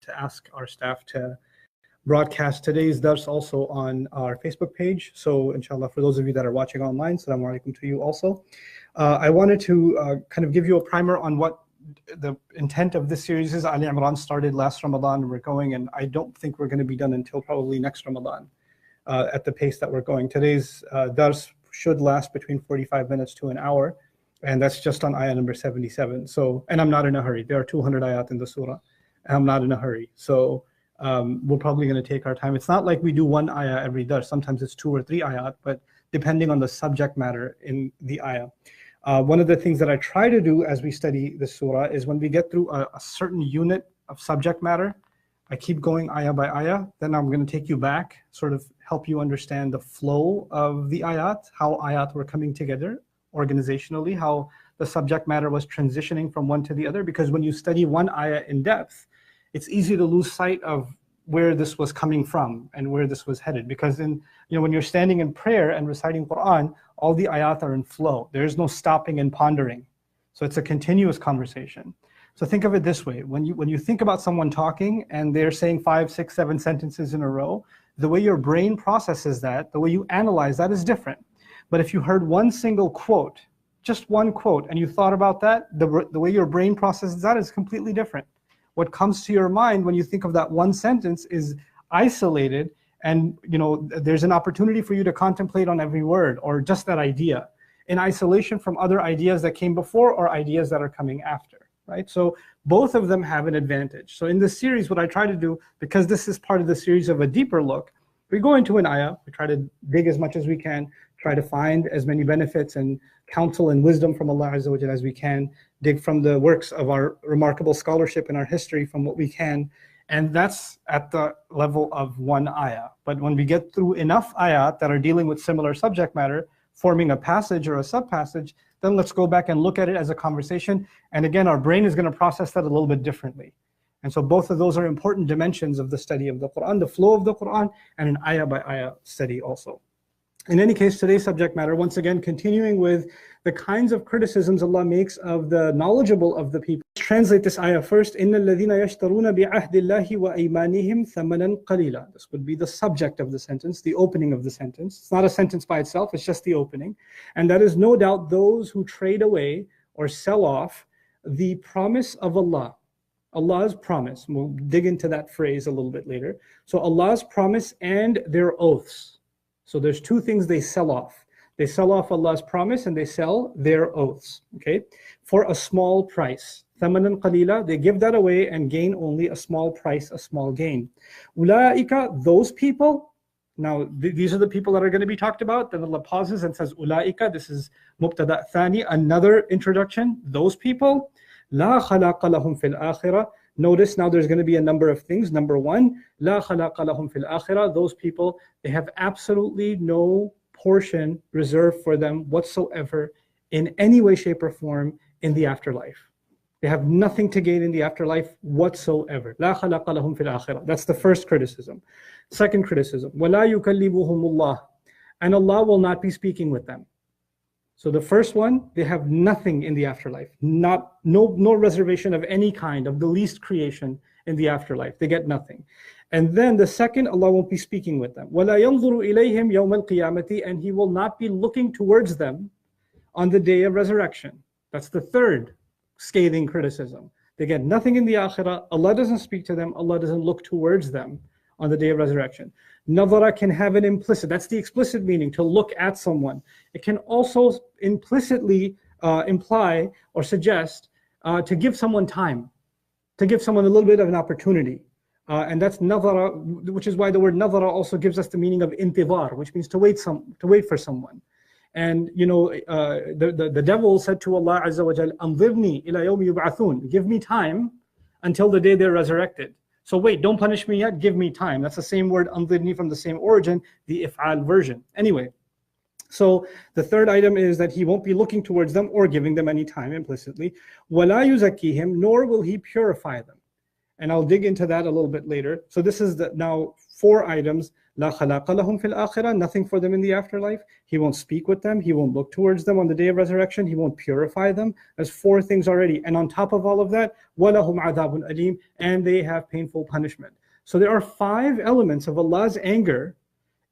to ask our staff to broadcast today's dars also on our Facebook page. So inshallah, for those of you that are watching online, assalamu alaikum to you also. I wanted to kind of give you a primer on what the intent of this series is. Al Imran started last Ramadan, we're going, and I don't think we're going to be done until probably next Ramadan at the pace that we're going. Today's dars should last between 45 minutes to an hour, and that's just on ayah number 77. So, and I'm not in a hurry. There are 200 ayat in the surah, and I'm not in a hurry. So we're probably going to take our time. It's not like we do one ayah every dars. Sometimes it's 2 or 3 ayat, but depending on the subject matter in the ayah. One of the things that I try to do as we study the surah is when we get through a certain unit of subject matter, I keep going ayah by ayah, then I'm going to take you back, sort of help you understand the flow of the ayat, how ayat were coming together organizationally, how the subject matter was transitioning from one to the other, because when you study one ayah in depth, it's easy to lose sight of where this was coming from and where this was headed, because when you're standing in prayer and reciting Quran, all the ayat are in flow. There's no stopping and pondering. So it's a continuous conversation. So think of it this way: when you think about someone talking and they're saying 5, 6, 7 sentences in a row, the way your brain processes that, the way you analyze that is different. But if you heard one single quote, just one quote, and you thought about that, the way your brain processes that is completely different. What comes to your mind when you think of that one sentence is isolated, and there's an opportunity for you to contemplate on every word or just that idea in isolation from other ideas that came before or ideas that are coming after, right? So both of them have an advantage. So in this series, what I try to do, because this is part of the series of a deeper look, we go into an ayah, we try to dig as much as we can, try to find as many benefits and counsel and wisdom from Allah Azza wa Jalla as we can, dig from the works of our remarkable scholarship and our history from what we can, and that's at the level of one ayah. But when we get through enough ayat that are dealing with similar subject matter, forming a passage or a sub-passage, then let's go back and look at it as a conversation. And again, our brain is going to process that a little bit differently. And so both of those are important dimensions of the study of the Quran, the flow of the Quran, and an ayah by ayah study also. In any case, today's subject matter, once again, continuing with the kinds of criticisms Allah makes of the knowledgeable of the people. Let's translate this ayah first. إِنَّ الَّذِينَ يَشْتَرُونَ بِعَهْدِ اللَّهِ وَأَيْمَانِهِمْ ثَمَنًا قَلِيلًا. This would be the subject of the sentence, the opening of the sentence. It's not a sentence by itself, it's just the opening. And that is no doubt those who trade away or sell off the promise of Allah. Allah's promise. We'll dig into that phrase a little bit later. So Allah's promise and their oaths. So there's two things they sell off. They sell off Allah's promise and they sell their oaths, okay, for a small price. ثَمَنًا قَلِيلًا, they give that away and gain only a small price, a small gain. أُولَٰئِكَ, those people, now these are the people that are going to be talked about. Then Allah pauses and says, أُولَٰئِكَ, this is مُبْتَدَأ ثَانِي, another introduction. Those people, لَا خَلَاقَ لَهُمْ فِي الْآخِرَةِ. Notice now there's going to be a number of things. Number one, لَا خَلَاقَ لَهُمْ فِي الْآخِرَةِ. Those people, they have absolutely no portion reserved for them whatsoever in any way, shape, or form in the afterlife. They have nothing to gain in the afterlife whatsoever. لَا خَلَاقَ لَهُمْ فِي الْآخِرَةِ. That's the first criticism. Second criticism, وَلَا يُكَلِّمُهُمُ اللَّهُ. And Allah will not be speaking with them. So the first one, they have nothing in the afterlife, no reservation of any kind, of the least creation in the afterlife. They get nothing. And then the second, Allah won't be speaking with them. وَلَا يَنْظُرُ إِلَيْهِمْ يَوْمَ الْقِيَامَةِ. And He will not be looking towards them on the day of resurrection. That's the third scathing criticism. They get nothing in the akhirah. Allah doesn't speak to them. Allah doesn't look towards them on the day of resurrection. Nazara can have an implicit, that's the explicit meaning, to look at someone. It can also implicitly imply or suggest to give someone time, to give someone a little bit of an opportunity. And that's nazara, which is why the word nazara also gives us the meaning of intidhar, which means to wait for someone. And the devil said to Allah Azza wa Jal, "Anzirni ila yawmi yub'athun." Give me time until the day they're resurrected. So wait, don't punish me yet, give me time. That's the same word, anzirni, from the same origin, the if'al version. Anyway, so the third item is that He won't be looking towards them or giving them any time implicitly. وَلَا يُزَكِّيهِمْ, nor will He purify them. And I'll dig into that a little bit later. So this is now 4 items. لا خلاق لهم في الآخرة, nothing for them in the afterlife. He won't speak with them. He won't look towards them on the day of resurrection. He won't purify them. There's 4 things already. And on top of all of that, وَلَهُمْ عَذَابٌ أَلِيمٌ, and they have painful punishment. So there are 5 elements of Allah's anger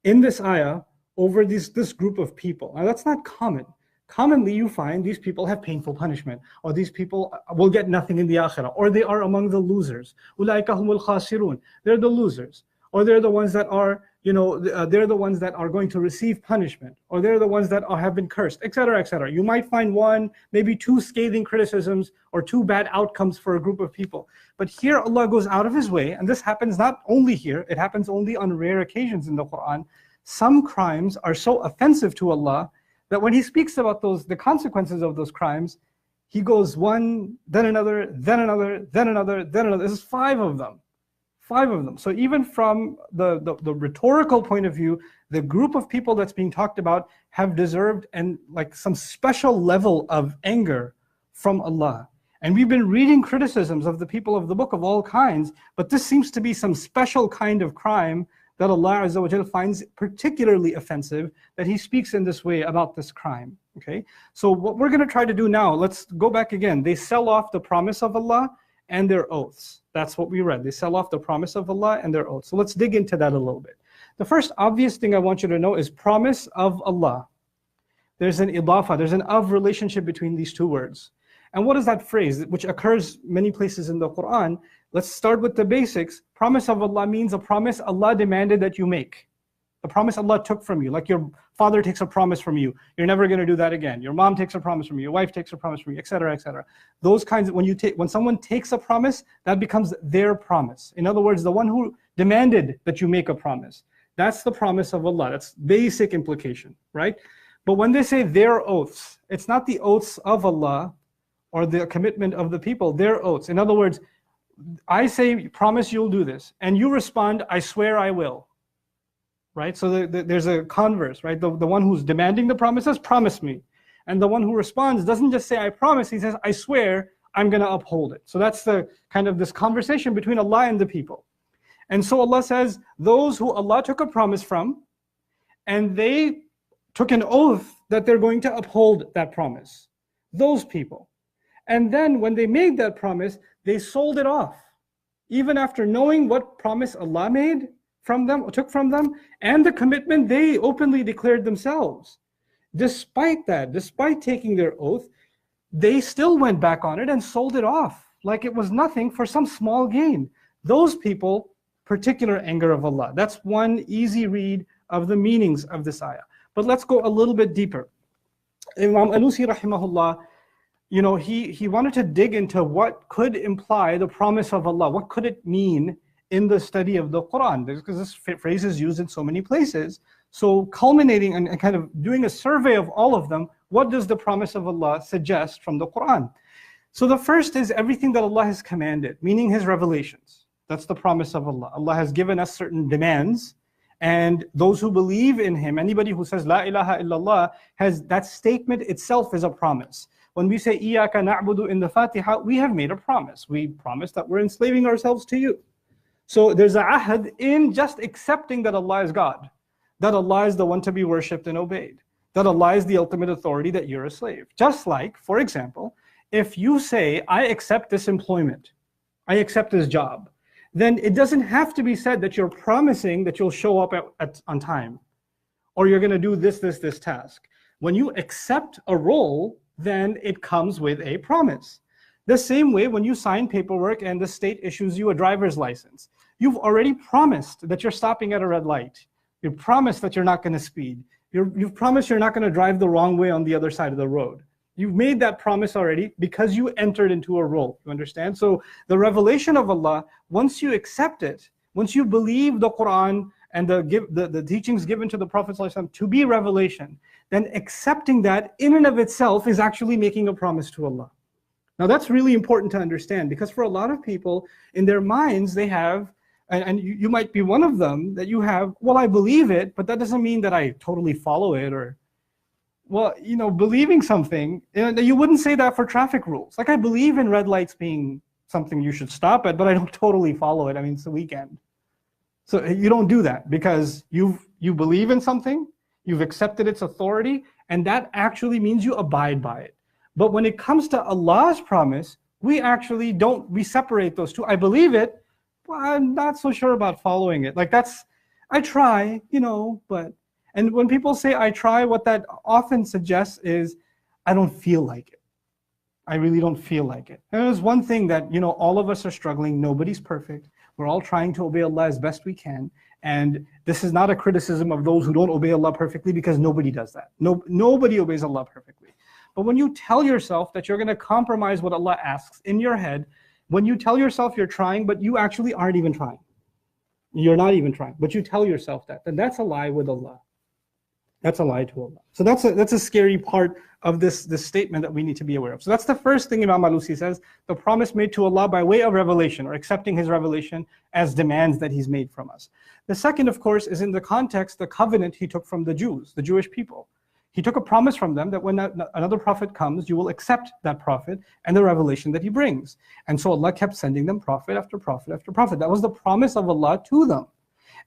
in this ayah over this group of people. Now that's not common. Commonly you find these people have painful punishment, or these people will get nothing in the akhirah, or they are among the losers. أُولَٰئِكَ هُمُ الْخَاسِرُونَ, they're the losers. Or they're the ones that are, they're the ones that are going to receive punishment, or they're the ones that have been cursed, etc., etc. You might find 1, maybe 2 scathing criticisms or 2 bad outcomes for a group of people. But here Allah goes out of His way, and this happens not only here, it happens only on rare occasions in the Quran. Some crimes are so offensive to Allah that when He speaks about the consequences of those crimes, He goes one, then another, then another, then another, then another. This is 5 of them. 5 of them. So even from the rhetorical point of view, the group of people that's being talked about have deserved some special level of anger from Allah. And we've been reading criticisms of the people of the book of all kinds, but this seems to be some special kind of crime that Allah Azza wa Jalla finds particularly offensive, that He speaks in this way about this crime. Okay? So what we're going to try to do now, let's go back again. They sell off the promise of Allah and their oaths. That's what we read. They sell off the promise of Allah and their oaths. So let's dig into that a little bit. The first obvious thing I want you to know is promise of Allah. There's an idafa, there's an of relationship between these 2 words. And what is that phrase, which occurs many places in the Quran? Let's start with the basics. Promise of Allah means a promise Allah demanded that you make. A promise Allah took from you, like your father takes a promise from you. You're never going to do that again. Your mom takes a promise from you. Your wife takes a promise from you, etc., etc. Those kinds of, when someone takes a promise, that becomes their promise. In other words, the one who demanded that you make a promise. That's the promise of Allah. That's basic implication, right? But when they say their oaths, it's not the oaths of Allah or the commitment of the people, their oaths. In other words, I say, promise you'll do this, and you respond, I swear I will. Right? So there's a converse, right? The one who's demanding the promise says, promise me. And the one who responds doesn't just say, I promise, he says, I swear I'm going to uphold it. So that's the kind of this conversation between Allah and the people. And so Allah says, those who Allah took a promise from, and they took an oath that they're going to uphold that promise. Those people. And then when they made that promise, they sold it off. Even after knowing what promise Allah made from them, took from them, and the commitment they openly declared themselves. Despite that, despite taking their oath, they still went back on it and sold it off like it was nothing for some small gain. Those people, particular anger of Allah. That's one easy read of the meanings of this ayah. But let's go a little bit deeper. Imam Alusi rahimahullah, he wanted to dig into what could imply the promise of Allah. What could it mean in the study of the Quran? Because this phrase is used in so many places. So culminating and kind of doing a survey of all of them, what does the promise of Allah suggest from the Quran? So the first is everything that Allah has commanded, meaning His revelations. That's the promise of Allah. Allah has given us certain demands, and those who believe in Him, anybody who says La ilaha illallah, has that statement itself is a promise. When we say Iyaka na'budu in the Fatiha, we have made a promise. We promise that we're enslaving ourselves to you. So there's a ahad in just accepting that Allah is God, that Allah is the one to be worshipped and obeyed, that Allah is the ultimate authority, that you're a slave. Just like, for example, if you say, I accept this employment, I accept this job, then it doesn't have to be said that you're promising that you'll show up on time, or you're going to do this task. When you accept a role, then it comes with a promise. The same way when you sign paperwork and the state issues you a driver's license, you've already promised that you're stopping at a red light. You've promised that you're not going to speed. You've promised you're not going to drive the wrong way on the other side of the road. You've made that promise already because you entered into a role. You understand? So the revelation of Allah, once you accept it, once you believe the Quran and the teachings given to the Prophet ﷺ to be revelation, then accepting that in and of itself is actually making a promise to Allah. Now that's really important to understand, because for a lot of people, in their minds they have, and you might be one of them, that you have, well, I believe it, but that doesn't mean that I totally follow it, or, well, believing something, you wouldn't say that for traffic rules. Like, I believe in red lights being something you should stop at, but I don't totally follow it. I mean, it's the weekend. So you don't do that because you believe in something, you've accepted its authority, and that actually means you abide by it. But when it comes to Allah's promise, we actually don't, we separate those two. I believe it, but I'm not so sure about following it. Like I try, but, and when people say I try, what that often suggests is I don't feel like it. I really don't feel like it. And there's one thing that, all of us are struggling. Nobody's perfect. We're all trying to obey Allah as best we can. And this is not a criticism of those who don't obey Allah perfectly, because nobody does that. Nobody obeys Allah perfectly. But when you tell yourself that you're going to compromise what Allah asks in your head, when you tell yourself you're trying, but you actually aren't even trying. You're not even trying, but you tell yourself that, then that's a lie with Allah. That's a lie to Allah. So that's a scary part of this statement that we need to be aware of. So that's the first thing Imam Alusi says, the promise made to Allah by way of revelation, or accepting His revelation as demands that He's made from us. The second, of course, is in the context, the covenant He took from the Jews, the Jewish people. He took a promise from them that when another prophet comes, you will accept that prophet and the revelation that he brings. And so Allah kept sending them prophet after prophet after prophet. That was the promise of Allah to them.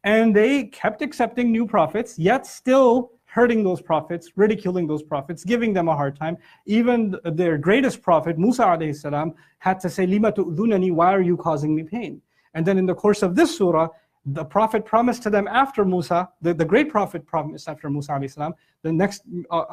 And they kept accepting new prophets, yet still hurting those prophets, ridiculing those prophets, giving them a hard time. Even their greatest prophet, Musa alayhi salam, had to say, "Lima tu'dhunani, why are you causing me pain?" And then in the course of this surah, the prophet promised to them after Musa, the great prophet promised after Musa alayhi salam, the next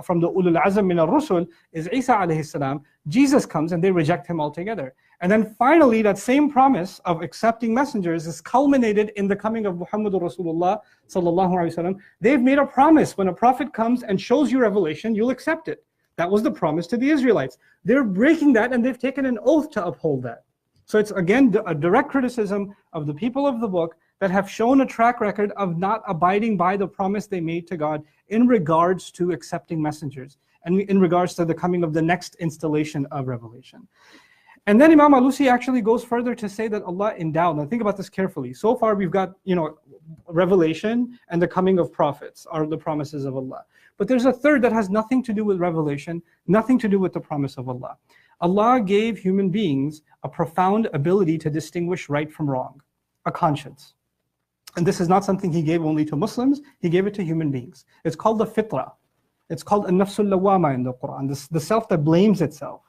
from the ulul azm min ar-rusul is Isa alayhi salam. Jesus comes and they reject him altogether. And then finally, that same promise of accepting messengers is culminated in the coming of Muhammadur Rasulullah sallallahu alaihi wasallam. They've made a promise: when a prophet comes and shows you revelation, you'll accept it. That was the promise to the Israelites. They're breaking that, and they've taken an oath to uphold that. So it's again a direct criticism of the people of the book that have shown a track record of not abiding by the promise they made to God in regards to accepting messengers, and in regards to the coming of the next installation of revelation. And then Imam Alusi actually goes further to say that Allah endowed, now think about this carefully. So far we've got, revelation and the coming of prophets are the promises of Allah. But there's a third that has nothing to do with revelation, nothing to do with the promise of Allah. Allah gave human beings a profound ability to distinguish right from wrong, a conscience. And this is not something He gave only to Muslims, He gave it to human beings. It's called the fitra. It's called an-nafsul lawama in the Quran, the self that blames itself.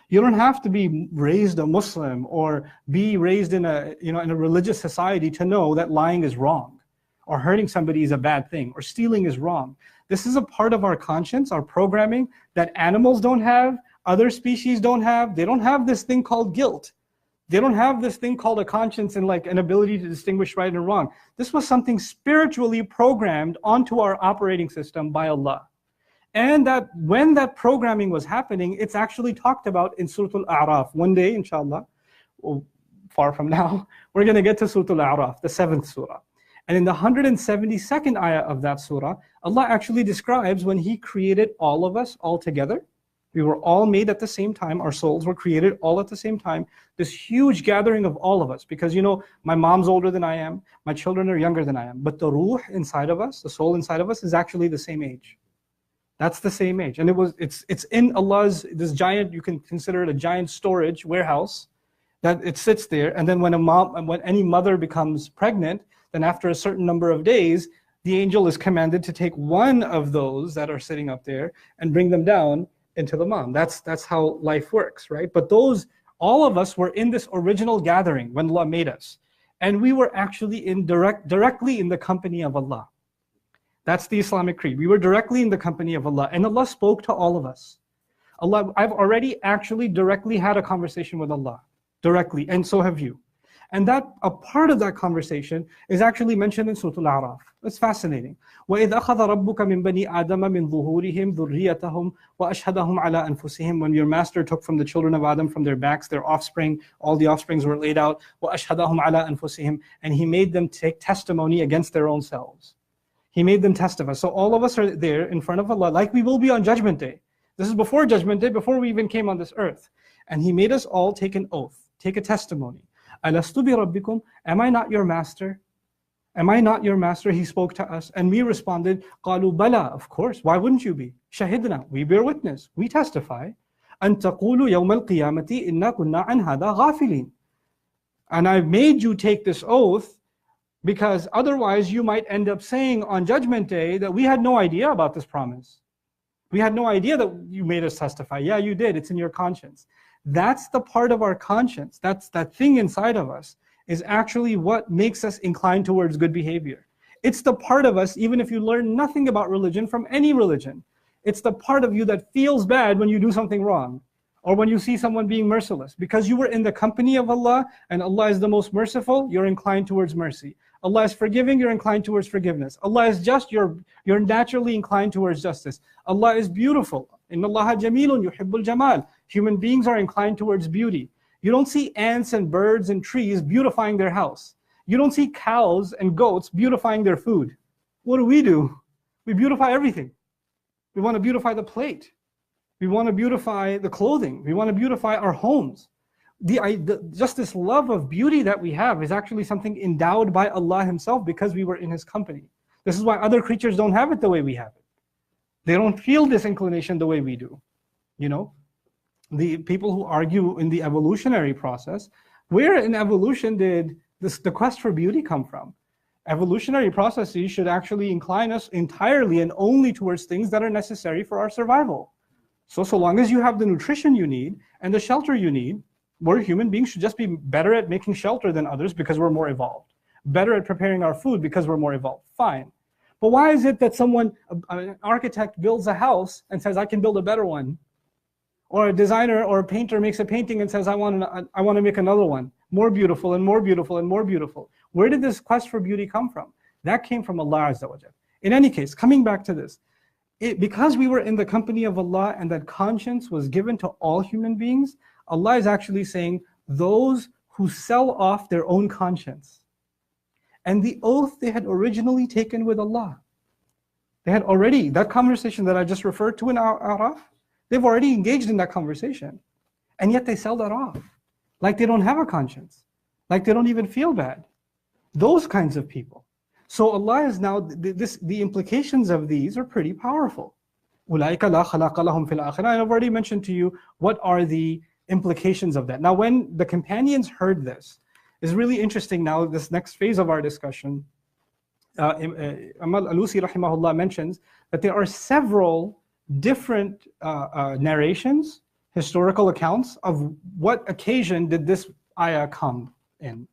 You don't have to be raised a Muslim or be raised in a religious society to know that lying is wrong, or hurting somebody is a bad thing, or stealing is wrong. This is a part of our conscience, our programming, that animals don't have, other species don't have. They don't have this thing called guilt. They don't have this thing called a conscience and like an ability to distinguish right and wrong. This was something spiritually programmed onto our operating system by Allah. And that when that programming was happening, it's actually talked about in Surah Al-A'raf. One day, inshallah, far from now, we're going to get to Surah Al-A'raf, the 7th surah. And in the 172nd ayah of that surah, Allah actually describes when He created all of us all together. We were all made at the same time. Our souls were created all at the same time. This huge gathering of all of us. Because my mom's older than I am. My children are younger than I am. But the ruh inside of us, the soul inside of us, is actually the same age. That's the same age. And it's in Allah's, this giant, you can consider it a giant storage warehouse, that it sits there. And then when any mother becomes pregnant, then after a certain number of days, the angel is commanded to take one of those that are sitting up there and bring them down into the mom. That's how life works, right? But all of us were in this original gathering when Allah made us. And we were actually directly in the company of Allah. That's the Islamic creed. We were directly in the company of Allah, and Allah spoke to all of us. I've already actually directly had a conversation with Allah, directly, and so have you. And that a part of that conversation is actually mentioned in Surah Al-A'raf. It's fascinating. وَإِذْ أَخَذَ رَبُّكَ مِنْ بَنِي آدَمَ مِنْ ظُهُورِهِمْ ذُرِّيَّتَهُمْ وَأَشْهَدَهُمْ عَلَىٰ أَنفُسِهِمْ. When your master took from the children of Adam, from their backs, their offspring, all the offsprings were laid out, وَأَشْهَدَهُمْ عَلَىٰ أَنفُسِهِمْ, and He made them take testimony against their own selves. He made them testify. So all of us are there in front of Allah, like we will be on Judgment Day. This is before Judgment Day, before we even came on this earth. And He made us all take an oath, take a testimony. Alastu bi rabbikum? Am I not your master? Am I not your master? He spoke to us, and we responded, Qalu bala, of course. Why wouldn't you be? Shahidna, we bear witness, we testify. An taqulu yawm al-qiyamati inna kunna an hada ghafilin. And I've made you take this oath because otherwise you might end up saying on Judgment Day that we had no idea about this promise. We had no idea that you made us testify. Yeah, you did. It's in your conscience. That's the part of our conscience. That's that thing inside of us is actually what makes us inclined towards good behavior. It's the part of us, even if you learn nothing about religion from any religion, it's the part of you that feels bad when you do something wrong or when you see someone being merciless. Because you were in the company of Allah and Allah is the most merciful, you're inclined towards mercy. Allah is forgiving, you're inclined towards forgiveness. Allah is just, you're naturally inclined towards justice. Allah is beautiful. Inna Allaha jamilun yuhibbul jamal. Human beings are inclined towards beauty. You don't see ants and birds and trees beautifying their house. You don't see cows and goats beautifying their food. What do? We beautify everything. We want to beautify the plate. We want to beautify the clothing. We want to beautify our homes. Just this love of beauty that we have is actually something endowed by Allah Himself because we were in His company. This is why other creatures don't have it the way we have it. They don't feel this inclination the way we do. You know, the people who argue in the evolutionary process, where in evolution did the quest for beauty come from? Evolutionary processes should actually incline us entirely and only towards things that are necessary for our survival. So long as you have the nutrition you need and the shelter you need, we're human beings should just be better at making shelter than others because we're more evolved. Better at preparing our food because we're more evolved. Fine. But why is it that an architect builds a house and says, I can build a better one? Or a designer or a painter makes a painting and says, I want to make another one. More beautiful and more beautiful and more beautiful. Where did this quest for beauty come from? That came from Allah Azza wa Jal. In any case, coming back to this, because we were in the company of Allah and that conscience was given to all human beings, Allah is actually saying, those who sell off their own conscience. And the oath they had originally taken with Allah. They had already, that conversation that I just referred to in Araf, they've already engaged in that conversation. And yet they sell that off. Like they don't have a conscience. Like they don't even feel bad. Those kinds of people. So Allah is now, the implications of these are pretty powerful. أُولَٰئِكَ لَا خَلَاقَ لَهُمْ فِي الْآخِرَةِ. I've already mentioned to you what are the implications of that. Now when the companions heard this, is really interesting now, this next phase of our discussion. Amal Alusi rahimahullah mentions that there are several different narrations, historical accounts of what occasion did this ayah come in.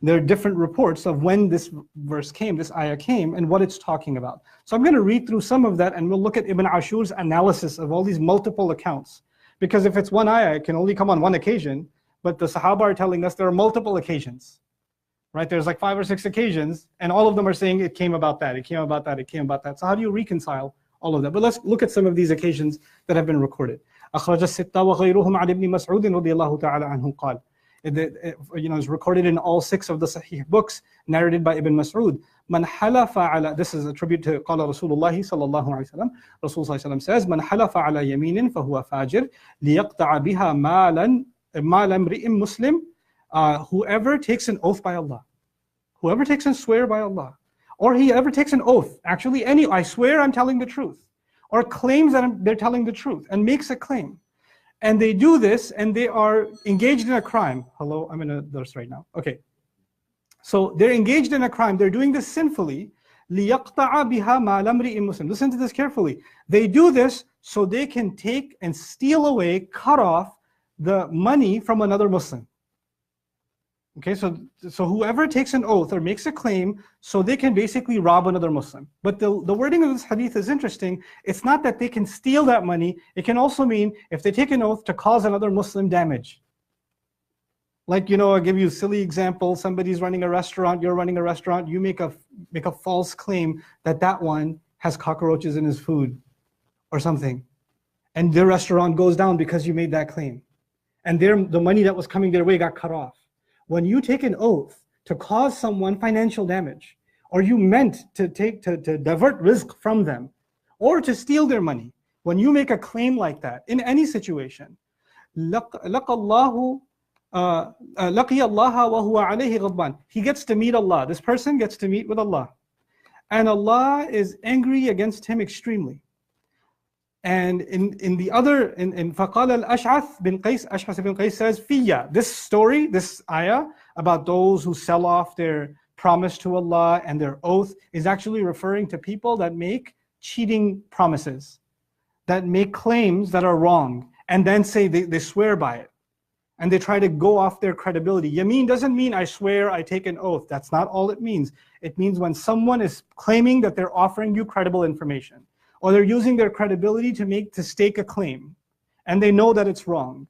There are different reports of when this verse came, this ayah came, and what it's talking about. So I'm going to read through some of that and we'll look at Ibn Ashur's analysis of all these multiple accounts. Because if it's one ayah, it can only come on one occasion, but the Sahaba are telling us there are multiple occasions. Right? There's like 5 or 6 occasions, and all of them are saying it came about that, it came about that, it came about that. So how do you reconcile all of that? But let's look at some of these occasions that have been recorded. أخرج الستة وغيرهم عن ابن مسعود رضي الله تعالى عنه قال. It's recorded in all 6 of the Sahih books, narrated by Ibn Mas'ud. Man halafa ala, this is a tribute to Qala Rasulullah sallallahu alayhi wa sallam. Rasul sallallahu alayhi wa sallam says, Man halafa ala yaminin fahuwa fajir, liyaqta'a biha malan imri'im muslim. Whoever takes an oath by Allah, whoever takes and swear by Allah, or he ever takes an oath, actually I swear I'm telling the truth, or claims that they're telling the truth, and makes a claim. And they do this, and they are engaged in a crime. Hello, I'm in a verse right now. Okay. So they're engaged in a crime. They're doing this sinfully. لِيَقْطَعَ بِهَا مَا لَمْرِئٍ مُسْلِمٍ. Listen to this carefully. They do this so they can take and steal away, cut off the money from another Muslim. Okay, so whoever takes an oath or makes a claim, so they can basically rob another Muslim. But the wording of this hadith is interesting. It's not that they can steal that money. It can also mean if they take an oath to cause another Muslim damage. Like, I'll give you a silly example. Somebody's running a restaurant, you're running a restaurant, you make a false claim that one has cockroaches in his food or something. And their restaurant goes down because you made that claim. And the money that was coming their way got cut off. When you take an oath to cause someone financial damage, or you meant to divert rizq from them, or to steal their money, when you make a claim like that, in any situation, لَقِيَ اللَّهَ وَهُوَ عَلَيْهِ غَضْبَانٌ. He gets to meet Allah. This person gets to meet with Allah. And Allah is angry against him extremely. And in the other, in فَقَالَ الْأَشْعَث بن قيس, Ash'ath ibn Qais says, فِيَّ, this story, this ayah about those who sell off their promise to Allah and their oath is actually referring to people that make cheating promises, that make claims that are wrong, and then say they swear by it. And they try to go off their credibility. Yameen doesn't mean I swear, I take an oath. That's not all it means. It means when someone is claiming that they're offering you credible information, or they're using their credibility to stake a claim, and they know that it's wrong,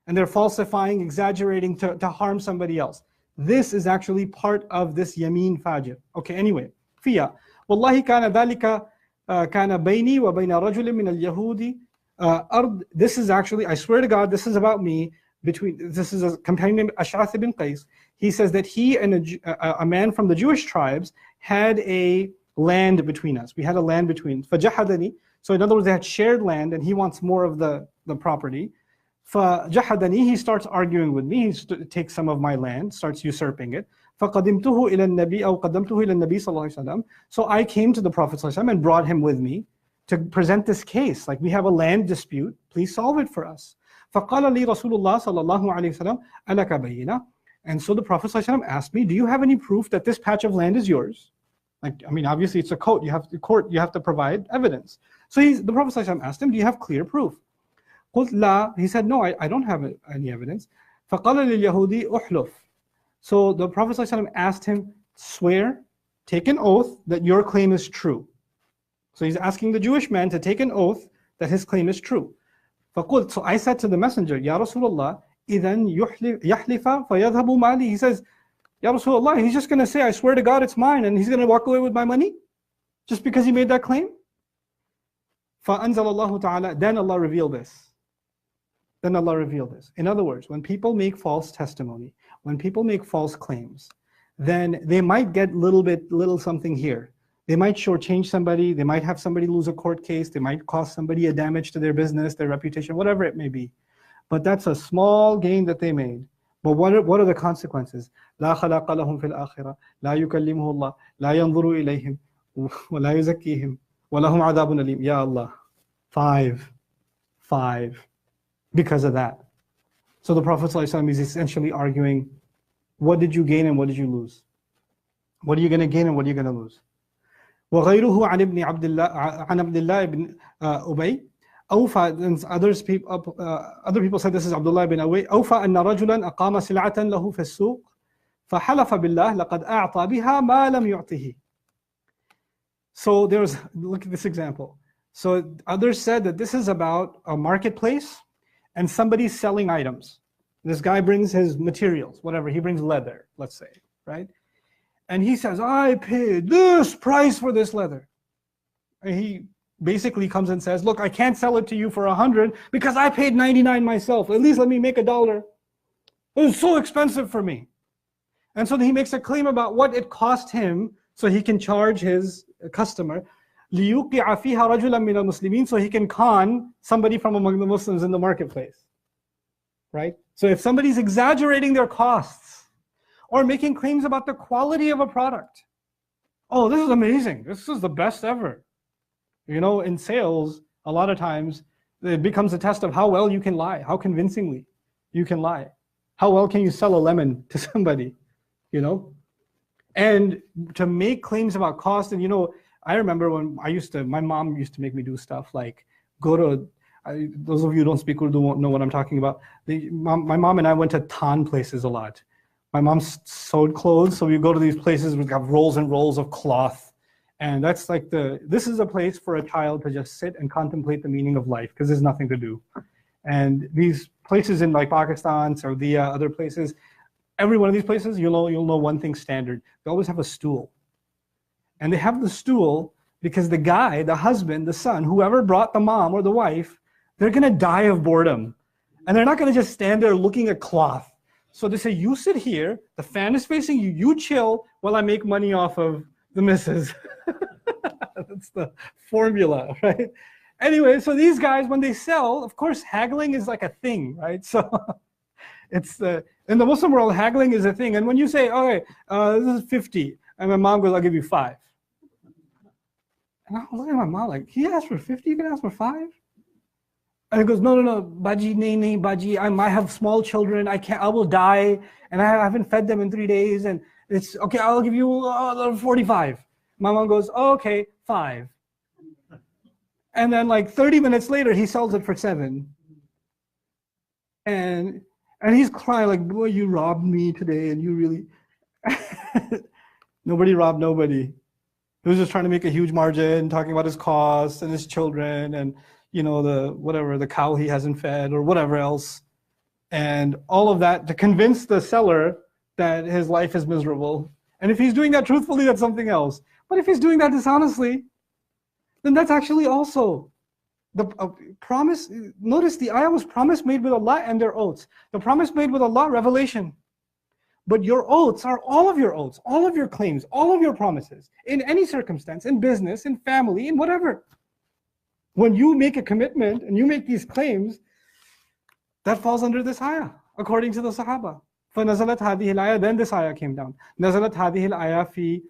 and they're falsifying, exaggerating to harm somebody else. This is actually part of this yameen fajr. Okay, anyway. فيها والله كان ذلك كان بيني وبين رجل من اليهود أرض. This is actually, I swear to God, this is about me. This is a companion named Ash'ath ibn Qais. He says that he and a man from the Jewish tribes had a land between us. We had a land between. فَجَحَدَنِي. So in other words, they had shared land, and he wants more of the property. فَجَحَدَنِي. He starts arguing with me. He takes some of my land, starts usurping it. فَقَدِمْتُهُ إِلَى النَّبِي أَوْ قَدَمْتُهُ إِلَى النَّبِي صلى الله عليه وسلم. So I came to the Prophet صلى الله عليه وسلم and brought him with me to present this case. Like, we have a land dispute. Please solve it for us. فَقَالَ لِي رَسُولُ اللَّهِ صلى الله عليه وسلم أَلَكَ بَيِّنَةٌ. And so the Prophet صلى الله عليه وسلم asked me, do you have any proof that this patch of land is yours? Like, I mean, obviously it's a court. You have to provide evidence. So the Prophet ﷺ asked him, do you have clear proof? قُلْ لَا. He said, no, I don't have any evidence. فَقَالَ لِلْيَهُودِي أُحْلُفْ. So the Prophet ﷺ asked him, swear, take an oath that your claim is true. So he's asking the Jewish man to take an oath that his claim is true. فَقُلْت. So I said to the messenger, Ya Rasulullah, إِذَنْ يَحْلِفَ فَيَذْهَبُ مَالِي. He says, Ya Rasulullah, he's just going to say, I swear to God it's mine, and he's going to walk away with my money? Just because he made that claim? فَأَنزَلَ اللَّهُ تَعَالَى. Then Allah revealed this. In other words, when people make false testimony, when people make false claims, then they might get little something here. They might shortchange somebody, they might have somebody lose a court case, they might cause somebody a damage to their business, their reputation, whatever it may be. But that's a small gain that they made. But what are the consequences? لا خلاق لهم في الآخرة لا يكلمه الله لا ينظر إليهم ولا يزكيهم ولهم عذاب أليم. Ya Allah. 5. Because of that. So the Prophet ﷺ is essentially arguing, what did you gain and what did you lose? What are you going to gain and what are you going to lose? وغيره عن عبد الله بن أبي أوفى. Other people said this is Abdullah ibn Away. أوفى أن رجلا أقام سلعة له في السوق فحلف بالله لقد أعطى بها ما لم يعطه. So look at this example. So others said that this is about a marketplace and somebody's selling items. This guy brings his materials, whatever, he brings leather, let's say, right? And he says, I paid this price for this leather. And he basically comes and says, look, I can't sell it to you for 100 because I paid 99 myself. At least let me make $1. It was so expensive for me. And so he makes a claim about what it cost him so he can charge his customer. لِيُوقِعَ فِيهَا رَجُلًا مِنَ الْمُسْلِمِينَ. So he can con somebody from among the Muslims in the marketplace. Right? So if somebody's exaggerating their costs or making claims about the quality of a product, oh, this is amazing. This is the best ever. You know, in sales, a lot of times it becomes a test of how well you can lie, how convincingly you can lie. How well can you sell a lemon to somebody, you know? And to make claims about cost, and you know, I remember when my mom used to make me do stuff like go to, those of you who don't speak Urdu won't know what I'm talking about. My mom and I went to tan places a lot. My mom sewed clothes, so we go to these places, we've got rolls and rolls of cloth. And that's like this is a place for a child to just sit and contemplate the meaning of life, because there's nothing to do. And these places in like Pakistan, Saudi, other places, every one of these places, you'll know one thing standard. They always have a stool. And they have the stool because the guy, the husband, the son, whoever brought the mom or the wife, they're gonna die of boredom. And they're not gonna just stand there looking at cloth. So they say, you sit here, the fan is facing you, you chill while I make money off of the missus. That's the formula, right? Anyway, so these guys, when they sell, of course, haggling is like a thing, right? So it's in the Muslim world, haggling is a thing. And when you say, okay, this is 50, and my mom goes, I'll give you 5. And I look at my mom like, he asked for 50, you can ask for 5? And he goes, no, Baji, nahi, Baji, I might have small children, I will die, and I haven't fed them in 3 days, and it's, okay, I'll give you 45. My mom goes, oh, okay, 5. And then like 30 minutes later, he sells it for 7. And he's crying like, boy, you robbed me today, and you really, nobody robbed nobody. He was just trying to make a huge margin, talking about his costs and his children and, you know, the cow he hasn't fed or whatever else. And all of that to convince the seller that his life is miserable. And if he's doing that truthfully, that's something else. But if he's doing that dishonestly, then that's actually also the promise. Notice the ayah was promise made with Allah and their oaths. The promise made with Allah, revelation. But your oaths are all of your oaths, all of your claims, all of your promises, in any circumstance, in business, in family, in whatever. When you make a commitment and you make these claims, that falls under this ayah, according to the Sahaba. فَنَزَلَتْ هَذِهِ الْآيَةِ, then this ayah came down. نَزَلَتْ هَذِهِ الْآيَةِ فِي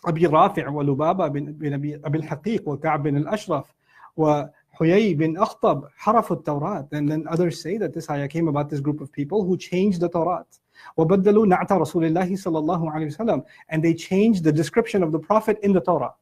أبي رافع ولبابة بن أبي الحقيق وكعب بن الأشرف وحيي بن أخطب حرفوا التوراة. And then others say that this ayah came about this group of people who changed the Torah. وَبَدَّلُوا نَعْتَ رَسُولِ اللَّهِ صَلَّى اللَّهُ عَلَيْهِ وسلم. And they changed the description of the Prophet in the Torah.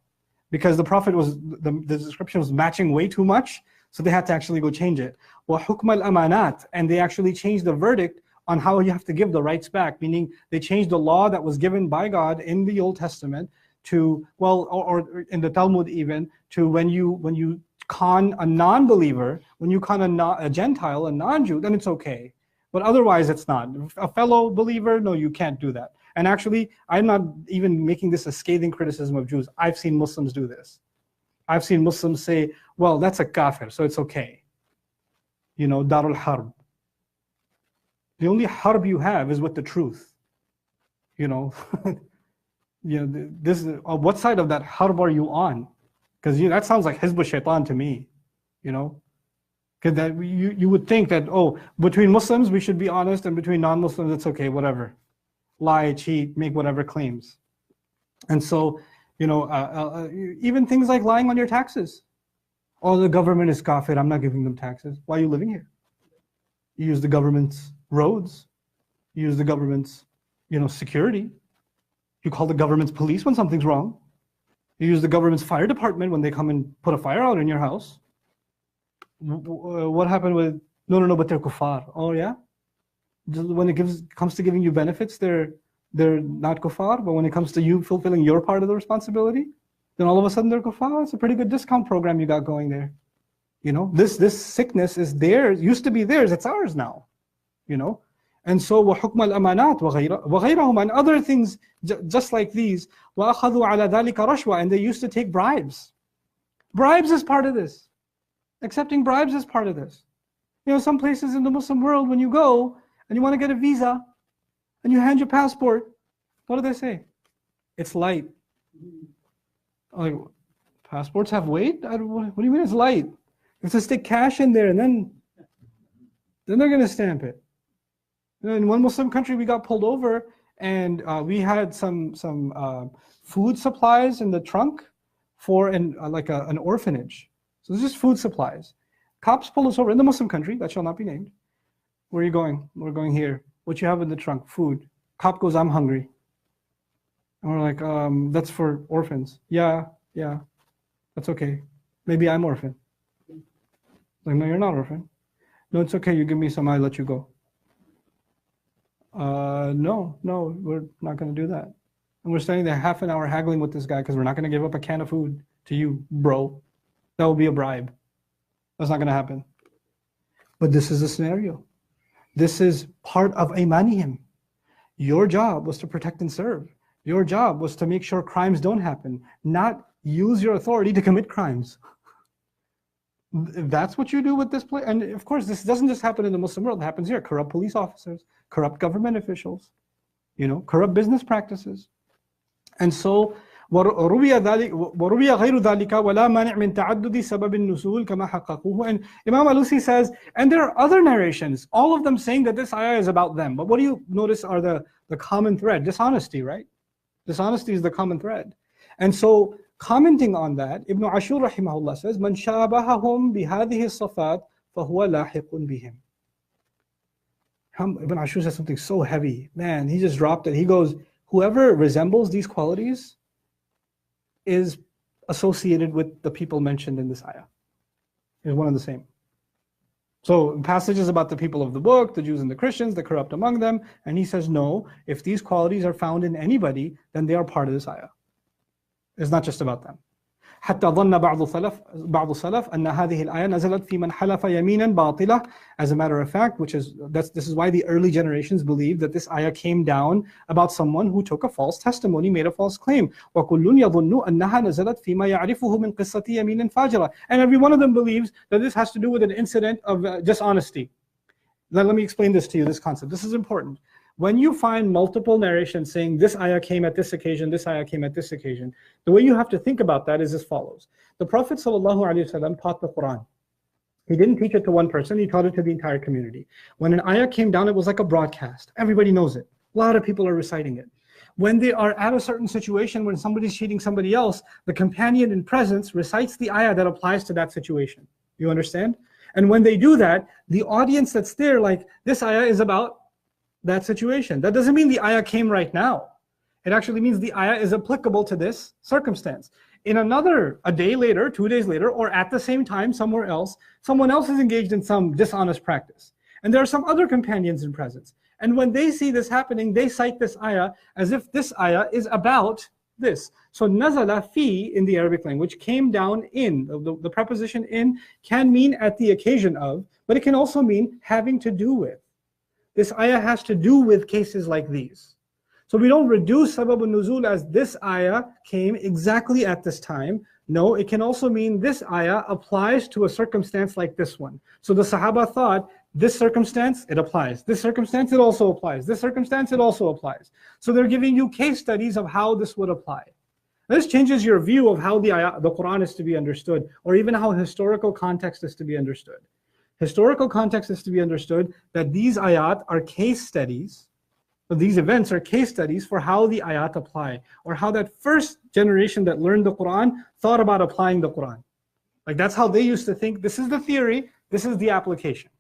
Because the Prophet was, the description was matching way too much, so they had to actually go change it. وَحُكْمَ الْأَمَانَاتِ. And they actually changed the verdict on how you have to give the rights back, meaning they changed the law that was given by God in the Old Testament to, well, or in the Talmud even, to when you con a non-believer, when you con a Gentile, a non-Jew, then it's okay. But otherwise it's not. A fellow believer, no, you can't do that. And actually, I'm not even making this a scathing criticism of Jews. I've seen Muslims do this. I've seen Muslims say, well, that's a kafir, so it's okay. You know, Darul Harb. The only harb you have is with the truth. You know, you know, this, what side of that harb are you on? Because that sounds like Hizb Shaitan to me, you know. Because that you would think that, oh, between Muslims we should be honest, and between non-Muslims it's okay, whatever. Lie, cheat, make whatever claims. And so, you know, even things like lying on your taxes. Oh, the government is kafir, I'm not giving them taxes. Why are you living here? You use the government's roads. You use the government's, you know, security. You call the government's police when something's wrong. You use the government's fire department when they come and put a fire out in your house. What happened with, no, but they're kuffar. Oh yeah? Just when it comes to giving you benefits, they're not kuffar, but when it comes to you fulfilling your part of the responsibility, then all of a sudden they're kuffar. It's a pretty good discount program you got going there. You know, this sickness is theirs, used to be theirs, it's ours now. You know? And so وَحُكْمَ الْأَمَانَاتِ وَغَيْرَهُمْ, and other things just like these. وَأَخَذُوا عَلَى ذَلِكَ رَشْوَةً, and they used to take bribes. Bribes is part of this. Accepting bribes is part of this. You know, some places in the Muslim world, when you go and you want to get a visa and you hand your passport, what do they say? It's light. Like, passports have weight? What do you mean it's light? You have to stick cash in there and then they're going to stamp it. In one Muslim country, we got pulled over and we had some food supplies in the trunk for an orphanage. So this is food supplies. Cops pull us over in the Muslim country, that shall not be named. Where are you going? We're going here. What you have in the trunk? Food. Cop goes, I'm hungry. And we're like, that's for orphans. Yeah, that's okay. Maybe I'm orphan. Like, no, you're not orphan. No, it's okay, you give me some, I let you go. No, we're not going to do that. And we're standing there half an hour haggling with this guy because we're not going to give up a can of food to you, bro. That will be a bribe. That's not going to happen. But this is the scenario. This is part of imanihim. Your job was to protect and serve. Your job was to make sure crimes don't happen, not use your authority to commit crimes. That's what you do with this place. And of course, this doesn't just happen in the Muslim world. It happens here. Corrupt police officers, corrupt government officials, you know, corrupt business practices. And so, وَرُوِيَ غَيْرُ ذَلِكَ وَلَا مَانِعْ مِنْ تَعَدُّدِ سَبَبِ النُّزُولِ كَمَا حَقَّقُوهُ. And Imam Alusi says, and there are other narrations, all of them saying that this ayah is about them. But what do you notice are the common thread? Dishonesty, right? Dishonesty is the common thread. And so, commenting on that, Ibn Ashur rahimahullah says, مَنْ شَابَهَهُمْ بِهَذِهِ الصَّفَاتِ فَهُوَ لَاحِقٌ بِهِمْ. Ibn Ashur says something so heavy. Man, he just dropped it. He goes, whoever resembles these qualities is associated with the people mentioned in this ayah. Is one and the same. So passages about the people of the book, the Jews and the Christians, the corrupt among them, and he says, no, if these qualities are found in anybody, then they are part of this ayah. It's not just about them. حتى ظن بعض السلف أن هذه الآية نزلت في من حلف يمينا باطلة. As a matter of fact, this is why the early generations believed that this ayah came down about someone who took a false testimony, made a false claim. وكل يظن أنها نزلت فيما يعرفه من قصة يمين فاجرة. And every one of them believes that this has to do with an incident of dishonesty. Now let me explain this to you, this concept. This is important. When you find multiple narrations saying this ayah came at this occasion, this ayah came at this occasion, the way you have to think about that is as follows. The Prophet ﷺ taught the Quran. He didn't teach it to one person, he taught it to the entire community. When an ayah came down, it was like a broadcast. Everybody knows it. A lot of people are reciting it. When they are at a certain situation, when somebody's cheating somebody else, the companion in presence recites the ayah that applies to that situation. You understand? And when they do that, the audience that's there, like, this ayah is about that situation. That doesn't mean the ayah came right now. It actually means the ayah is applicable to this circumstance. In a day later, 2 days later, or at the same time somewhere else, someone else is engaged in some dishonest practice. And there are some other companions in presence. And when they see this happening, they cite this ayah as if this ayah is about this. So nazala fi in the Arabic language came down in. The preposition in can mean at the occasion of, but it can also mean having to do with. This ayah has to do with cases like these. So we don't reduce sabab al-nuzul as this ayah came exactly at this time. No, it can also mean this ayah applies to a circumstance like this one. So the Sahaba thought, this circumstance, it applies. This circumstance, it also applies. This circumstance, it also applies. So they're giving you case studies of how this would apply. This changes your view of how the Quran is to be understood, or even how historical context is to be understood. Historical context is to be understood that these ayat are case studies, or these events are case studies for how the ayat apply, or how that first generation that learned the Quran thought about applying the Quran. Like that's how they used to think. This is the theory, this is the application,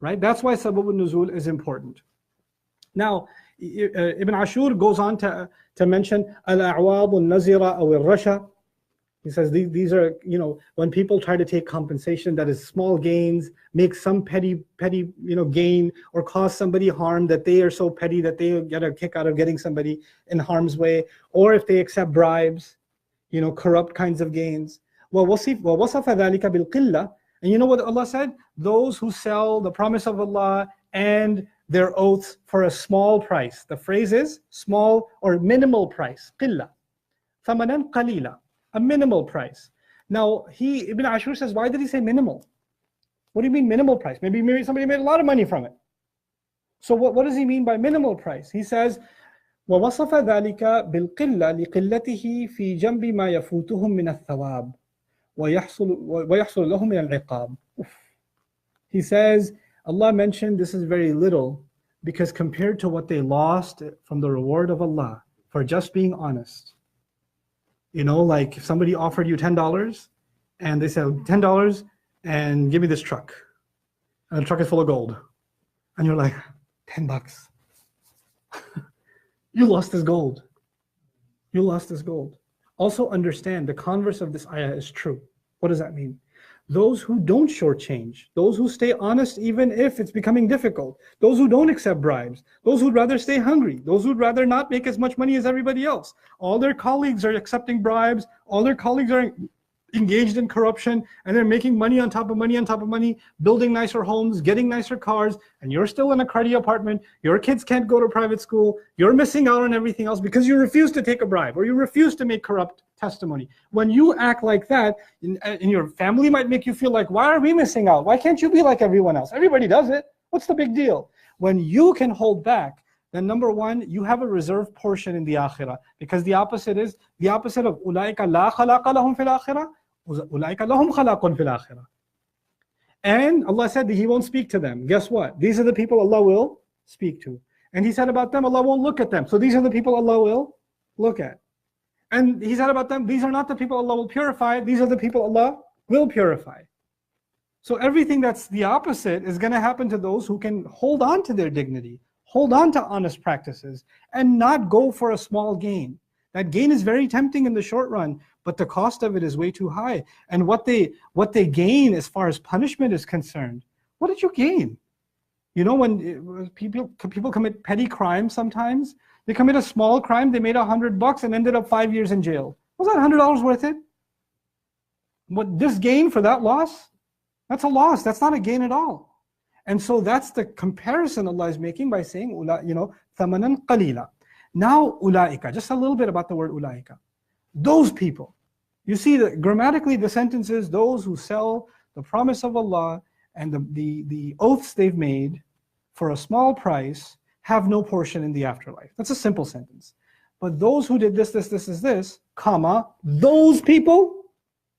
right? That's why sabab al-nuzul is important. Now, Ibn Ashur goes on to mention al-a'wab al-nazira aw al-rasha. He says these are, when people try to take compensation that is small gains, make some petty, gain, or cause somebody harm that they are so petty that they get a kick out of getting somebody in harm's way, or if they accept bribes, corrupt kinds of gains. وَوَصَفَ ذَلِكَ بِالْقِلَّةِ. And you know what Allah said? Those who sell the promise of Allah and their oaths for a small price. The phrase is small or minimal price. قِلَّةِ ثَمَنًا قَلِيلًا. A minimal price. Now, Ibn Ashur says, why did he say minimal? What do you mean minimal price? Maybe somebody made a lot of money from it. So what does he mean by minimal price? He says, وَوَصَفَ ذَلِكَ بِالْقِلَّةِ لِقِلَّتِهِ فِي جَنْبِ مَا يَفُوتُهُمْ مِنَ الثَّوَابِ وَيَحْصُلُ لَهُمْ مِنَ الْعِقَابِ. He says, Allah mentioned this is very little because compared to what they lost from the reward of Allah for just being honest. Like if somebody offered you $10 and they said, $10 and give me this truck. And the truck is full of gold. And you're like, $10. You lost this gold. You lost this gold. Also understand the converse of this ayah is true. What does that mean? Those who don't shortchange, those who stay honest even if it's becoming difficult, those who don't accept bribes, those who'd rather stay hungry, those who'd rather not make as much money as everybody else. All their colleagues are accepting bribes, all their colleagues are engaged in corruption, and they're making money on top of money on top of money, building nicer homes, getting nicer cars, and you're still in a cruddy apartment, your kids can't go to private school, you're missing out on everything else because you refuse to take a bribe or you refuse to make corrupt testimony. When you act like that, and your family might make you feel like, why are we missing out? Why can't you be like everyone else? Everybody does it. What's the big deal? When you can hold back, then number one, you have a reserved portion in the akhirah, because the opposite of أُولَٰئِكَ لَا خَلَاقَ لَهُمْ فِي الْآخِرَةِ أُولَٰئِكَ لَهُمْ خَلَاقٌ فِي الْآخِرَةِ. And Allah said that He won't speak to them. Guess what? These are the people Allah will speak to. And He said about them, Allah won't look at them. So these are the people Allah will look at. And He said about them, these are not the people Allah will purify, these are the people Allah will purify. So everything that's the opposite is going to happen to those who can hold on to their dignity, hold on to honest practices, and not go for a small gain. That gain is very tempting in the short run, but the cost of it is way too high. And what they gain as far as punishment is concerned, what did you gain? You know, when people commit petty crimes sometimes, they commit a small crime, they made $100 and ended up 5 years in jail. Was that $100 worth it? What this gain for that loss? That's a loss. That's not a gain at all. And so that's the comparison Allah is making by saying, you know, ثَمَنًا قَلِيلًا. Now, ulaika, just a little bit about the word ulaika. Those people. You see that grammatically the sentence is those who sell the promise of Allah and the oaths they've made for a small price have no portion in the afterlife. That's a simple sentence. But those who did this, comma, those people,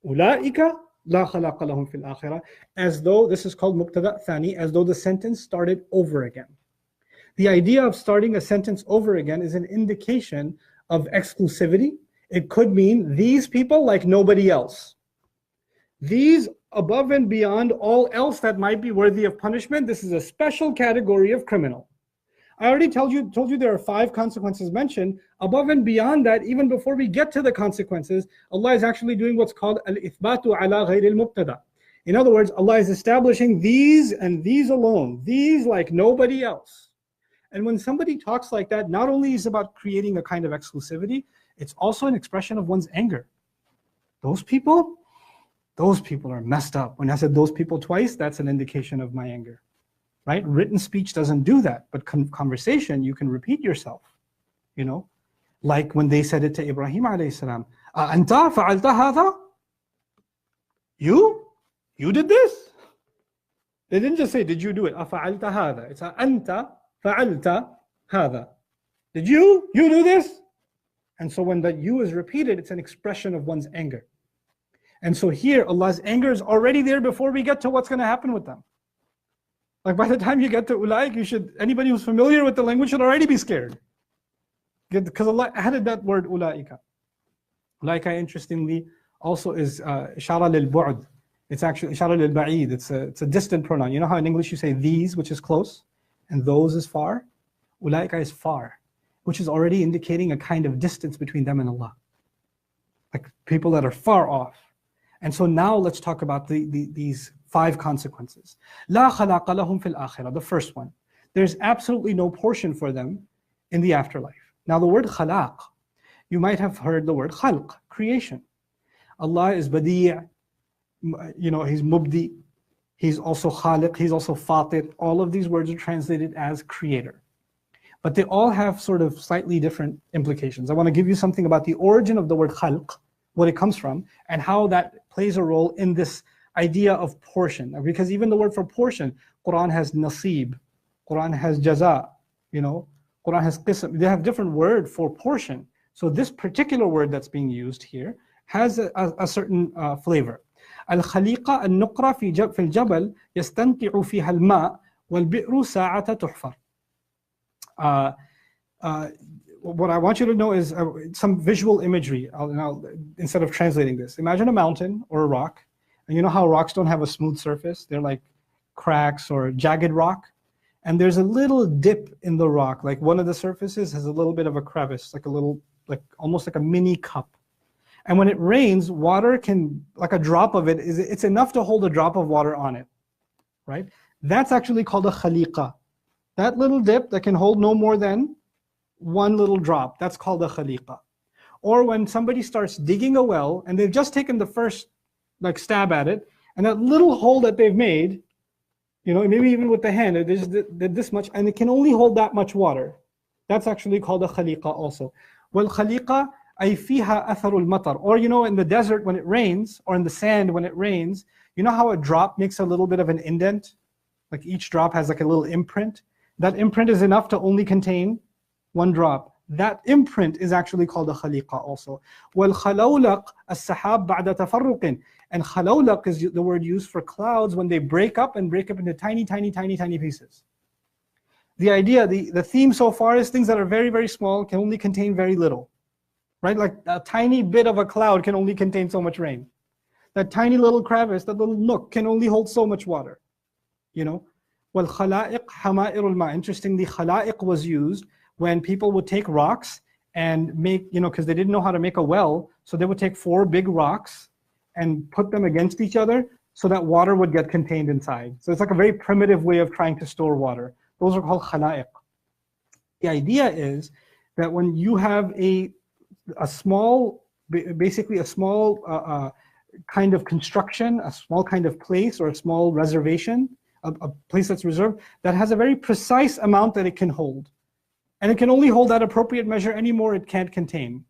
ulaika, la khalaqa lahum fil akhirah, as though, this is called mubtada thani, as though the sentence started over again. The idea of starting a sentence over again is an indication of exclusivity. It could mean these people like nobody else. These above and beyond all else that might be worthy of punishment, this is a special category of criminal. I already told you there are 5 consequences mentioned. Above and beyond that, even before we get to the consequences, Allah is actually doing what's called al-ithbatu ala ghayr al-mubtada. In other words, Allah is establishing these and these alone, these like nobody else. And when somebody talks like that, not only is it about creating a kind of exclusivity, it's also an expression of one's anger. Those people are messed up. When I said those people twice, that's an indication of my anger. Right? Written speech doesn't do that, but conversation, you can repeat yourself. You know, like when they said it to Ibrahim alayhi salam, "Anta fa'alta hadha?" You did this? They didn't just say, "Did you do it?" "Afa'alta hadha." It's "Anta fa'alta hadha." Did you do this? And so when that "you" is repeated, it's an expression of one's anger. And so here, Allah's anger is already there before we get to what's going to happen with them. Like by the time you get to ulaik, anybody who's familiar with the language should already be scared. Because Allah added that word ulaika. Ulaika, interestingly, also is ishara lil bu'd. It's actually ishara lil ba'id. It's a distant pronoun. You know how in English you say these, which is close, and those is far? Ulaika is far, which is already indicating a kind of distance between them and Allah. Like people that are far off. And so now let's talk about these 5 consequences. La khalaqa lahum fil akhirah, the first one. There's absolutely no portion for them in the afterlife. Now the word khalaq, you might have heard the word khalq, creation. Allah is badi', you know, He's mubdi, He's also khaliq, He's also fatir. All of these words are translated as creator. But they all have sort of slightly different implications. I want to give you something about the origin of the word khalq, what it comes from, and how that plays a role in this idea of portion. Because even the word for portion, Quran has nasib, Quran has jaza, you know, Quran has qism. They have different word for portion. So this particular word that's being used here has a certain flavor. Al-khaliqa al-nuqra fi al-jabal yastanti'u fiha al-ma' wal-bi'ru sa'ata tuhfar. What I want you to know is some visual imagery. Instead of translating this, imagine a mountain or a rock. And you know how rocks don't have a smooth surface? They're like cracks or jagged rock. And there's a little dip in the rock. Like one of the surfaces has a little bit of a crevice, like almost like a mini cup. And when it rains, water can, like a drop of it, it's enough to hold a drop of water on it, right? That's actually called a khaliqa. That little dip that can hold no more than one little drop, that's called a khaliqa. Or when somebody starts digging a well and they've just taken the first stab at it, and that little hole that they've made, you know, maybe even with the hand, there's this much, and it can only hold that much water. That's actually called a khaliqa also. Well, khaliqa ay fiha atharul matar. Or you know, in the desert when it rains, or in the sand when it rains, you know how a drop makes a little bit of an indent? Like each drop has like a little imprint. That imprint is enough to only contain one drop. That imprint is actually called a khaliqa also. Well, khalawlaq as-sahab ba'da tafarruqin. And khalawlaq is the word used for clouds when they break up into tiny, tiny, tiny, tiny pieces. The idea, the theme so far is things that are very, very small can only contain very little. Right? Like a tiny bit of a cloud can only contain so much rain. that tiny little crevice, that little nook can only hold so much water. You know, وَالْخَلَائِقْ حَمَائِرُ الْمَاءِ. Interestingly, khala'iq was used when people would take rocks and make, you know, because they didn't know how to make a well, so they would take 4 big rocks and put them against each other so that water would get contained inside. So it's like a very primitive way of trying to store water. Those are called khala'iq. The idea is that when you have a small, basically a small kind of construction, a small kind of place or a small reservation, a place that's reserved, that has a very precise amount that it can hold. And it can only hold that appropriate measure, anymore it can't contain.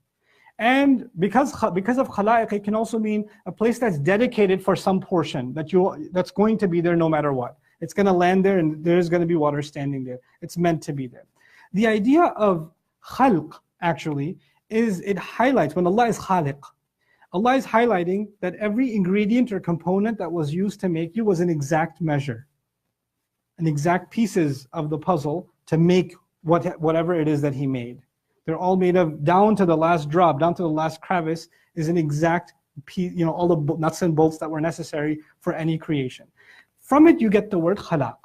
And because of khala'iq, it can also mean a place that's dedicated for some portion, that's going to be there no matter what. It's going to land there and there's going to be water standing there. It's meant to be there. The idea of khalq, actually, is it highlights, when Allah is khaliq, Allah is highlighting that every ingredient or component that was used to make you was an exact measure, an exact pieces of the puzzle to make whatever it is that He made. They're all made of, down to the last drop, down to the last crevice, is an exact piece, you know, all the nuts and bolts that were necessary for any creation. From it you get the word khalaq.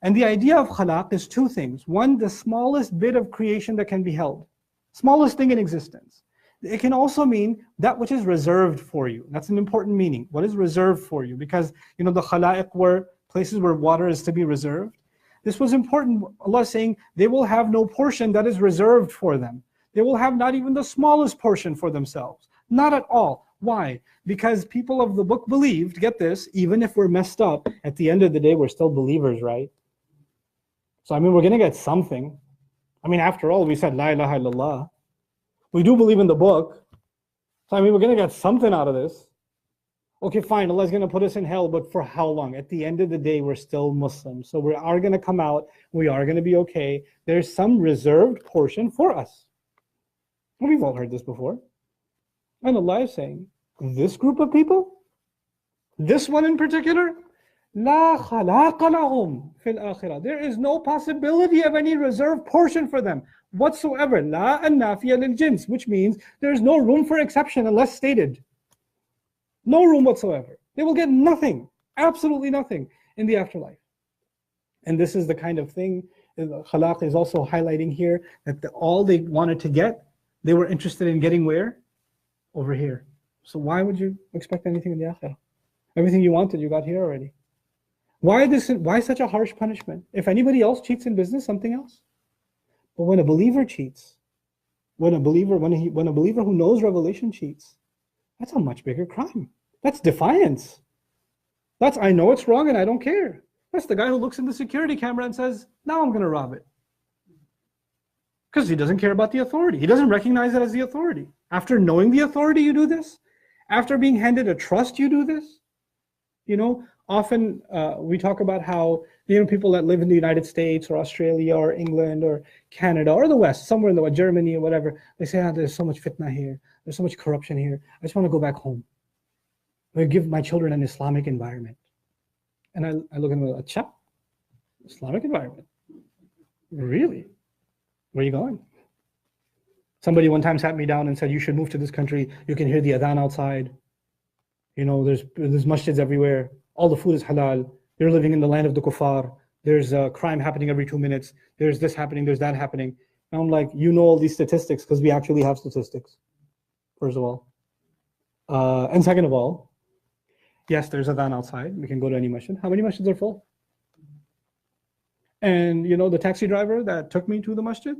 And the idea of khalaq is 2 things. One, the smallest bit of creation that can be held, smallest thing in existence. It can also mean that which is reserved for you. That's an important meaning. What is reserved for you? Because, you know, the khalaiq were places where water is to be reserved. This was important. Allah is saying they will have no portion that is reserved for them. They will have not even the smallest portion for themselves. Not at all. Why? Because people of the book believed, get this, even if we're messed up, at the end of the day, we're still believers, right? So, I mean, we're going to get something. I mean, after all, we said, La ilaha illallah. We do believe in the book. So, I mean, we're going to get something out of this. Okay, fine, Allah's going to put us in hell, but for how long? At the end of the day, we're still Muslims. So we are going to come out. We are going to be okay. There's some reserved portion for us. We've all heard this before. And Allah is saying, this group of people, this one in particular, لا خلاق لهم في الآخرة. There is no possibility of any reserved portion for them whatsoever. لا النافية للجنس, which means there's no room for exception unless stated. No room whatsoever. They will get nothing, absolutely nothing in the afterlife. And this is the kind of thing Khalaq is also highlighting here, that all they wanted to get, they were interested in getting where? Over here. So why would you expect anything in the akhirah? Everything you wanted, you got here already. Why such a harsh punishment? If anybody else cheats in business, something else. But when a believer cheats, when a believer who knows revelation cheats, that's a much bigger crime. That's defiance. That's, I know it's wrong and I don't care. That's the guy who looks in the security camera and says, now I'm going to rob it. Because he doesn't care about the authority. He doesn't recognize it as the authority. After knowing the authority, you do this. After being handed a trust, you do this. You know, often we talk about how, you know, people that live in the United States or Australia or England or Canada or the West, somewhere in the West, Germany or whatever, they say, oh, there's so much fitna here. There's so much corruption here. I just want to go back home. I give my children an Islamic environment. And I look at them, Acha, Islamic environment? Really? Where are you going? Somebody one time sat me down and said, you should move to this country. You can hear the adhan outside. You know, there's masjids everywhere. All the food is halal. You're living in the land of the kuffar. There's crime happening every 2 minutes. There's this happening, there's that happening. And I'm like, you know all these statistics because we actually have statistics, first of all. And second of all, yes, there's adhan outside. We can go to any masjid. How many masjids are full? And you know, the taxi driver that took me to the masjid,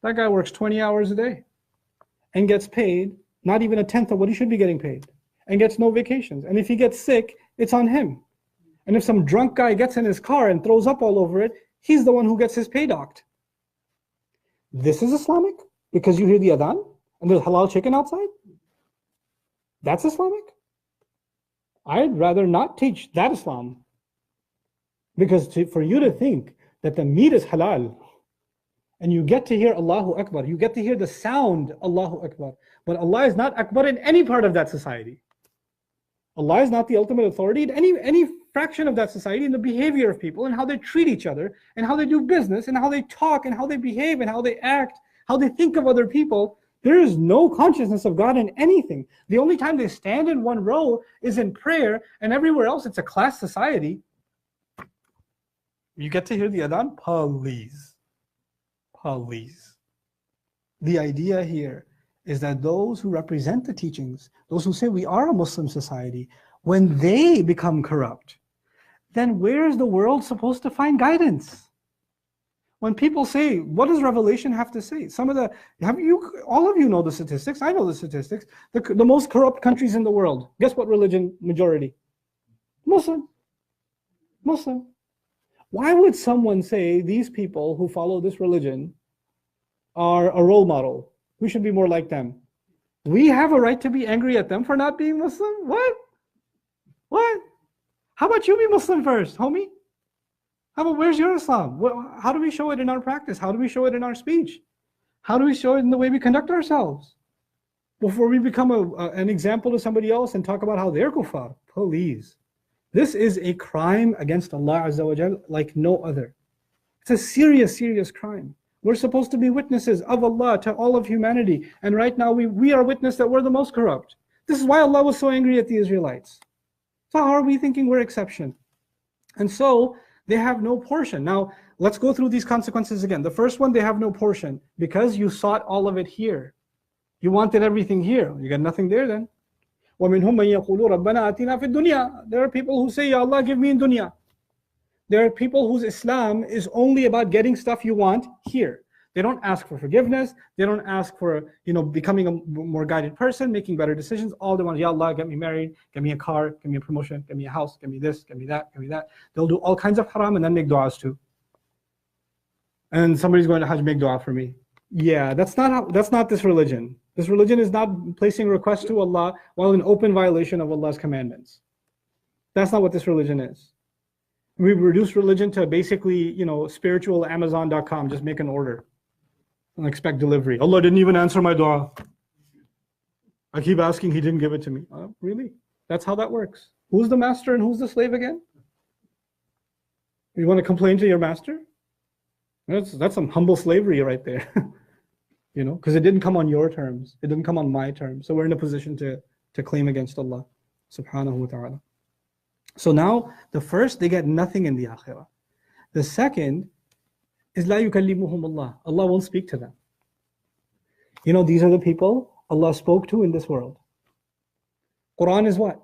that guy works 20 hours a day and gets paid not even a tenth of what he should be getting paid, and gets no vacations. And if he gets sick, it's on him. And if some drunk guy gets in his car and throws up all over it, he's the one who gets his pay docked. This is Islamic? Because you hear the adhan and there's halal chicken outside? That's Islamic? I'd rather not teach that Islam. Because for you to think that the meat is halal, and you get to hear Allahu Akbar, you get to hear the sound Allahu Akbar, but Allah is not Akbar in any part of that society. Allah is not the ultimate authority in any fraction of that society, in the behavior of people and how they treat each other and how they do business and how they talk and how they behave and how they act, how they think of other people. There is no consciousness of God in anything. The only time they stand in one row is in prayer, and everywhere else it's a class society. You get to hear the adhan? Please. Please. The idea here is that those who represent the teachings, those who say we are a Muslim society, when they become corrupt, then where is the world supposed to find guidance? When people say, what does Revelation have to say? All of you know the statistics. I know the statistics. The most corrupt countries in the world. Guess what religion majority? Muslim. Muslim. Why would someone say these people who follow this religion are a role model? We should be more like them. We have a right to be angry at them for not being Muslim? What? What? How about you be Muslim first, homie? How about where's your Islam? How do we show it in our practice? How do we show it in our speech? How do we show it in the way we conduct ourselves? Before we become an example to somebody else and talk about how they're kuffar. Please. This is a crime against Allah Azza wa Jal like no other. It's a serious, serious crime. We're supposed to be witnesses of Allah to all of humanity. And right now we are witness that we're the most corrupt. This is why Allah was so angry at the Israelites. So how are we thinking we're exception? And so they have no portion. Now, let's go through these consequences again. The first one, they have no portion because you sought all of it here. You wanted everything here. You got nothing there then. وَمِنْهُمْ مَنْ يَقُولُ رَبَّنَا آتِنَا فِي الدُّنْيَا. There are people who say, Ya Allah, give me in dunya. There are people whose Islam is only about getting stuff you want here. They don't ask for forgiveness. They don't ask for, becoming a more guided person, making better decisions. All they want is, Ya Allah, get me married, get me a car, give me a promotion, give me a house, give me this, give me that, give me that. They'll do all kinds of haram and then make du'as too. And somebody's going to Hajj, make dua for me. Yeah, that's not this religion. This religion is not placing requests to Allah while in open violation of Allah's commandments. That's not what this religion is. We've reduced religion to basically, spiritual Amazon.com, just make an order and expect delivery. Allah didn't even answer my dua. I keep asking, He didn't give it to me. Really? That's how that works. Who's the master and who's the slave again? You want to complain to your master? That's some humble slavery right there. Because it didn't come on your terms. It didn't come on my terms. So we're in a position to claim against Allah subhanahu wa ta'ala. So now, the first, they get nothing in the akhirah. The second is la yukallimuhum Allah. Allah won't speak to them. These are the people Allah spoke to in this world. Quran is what?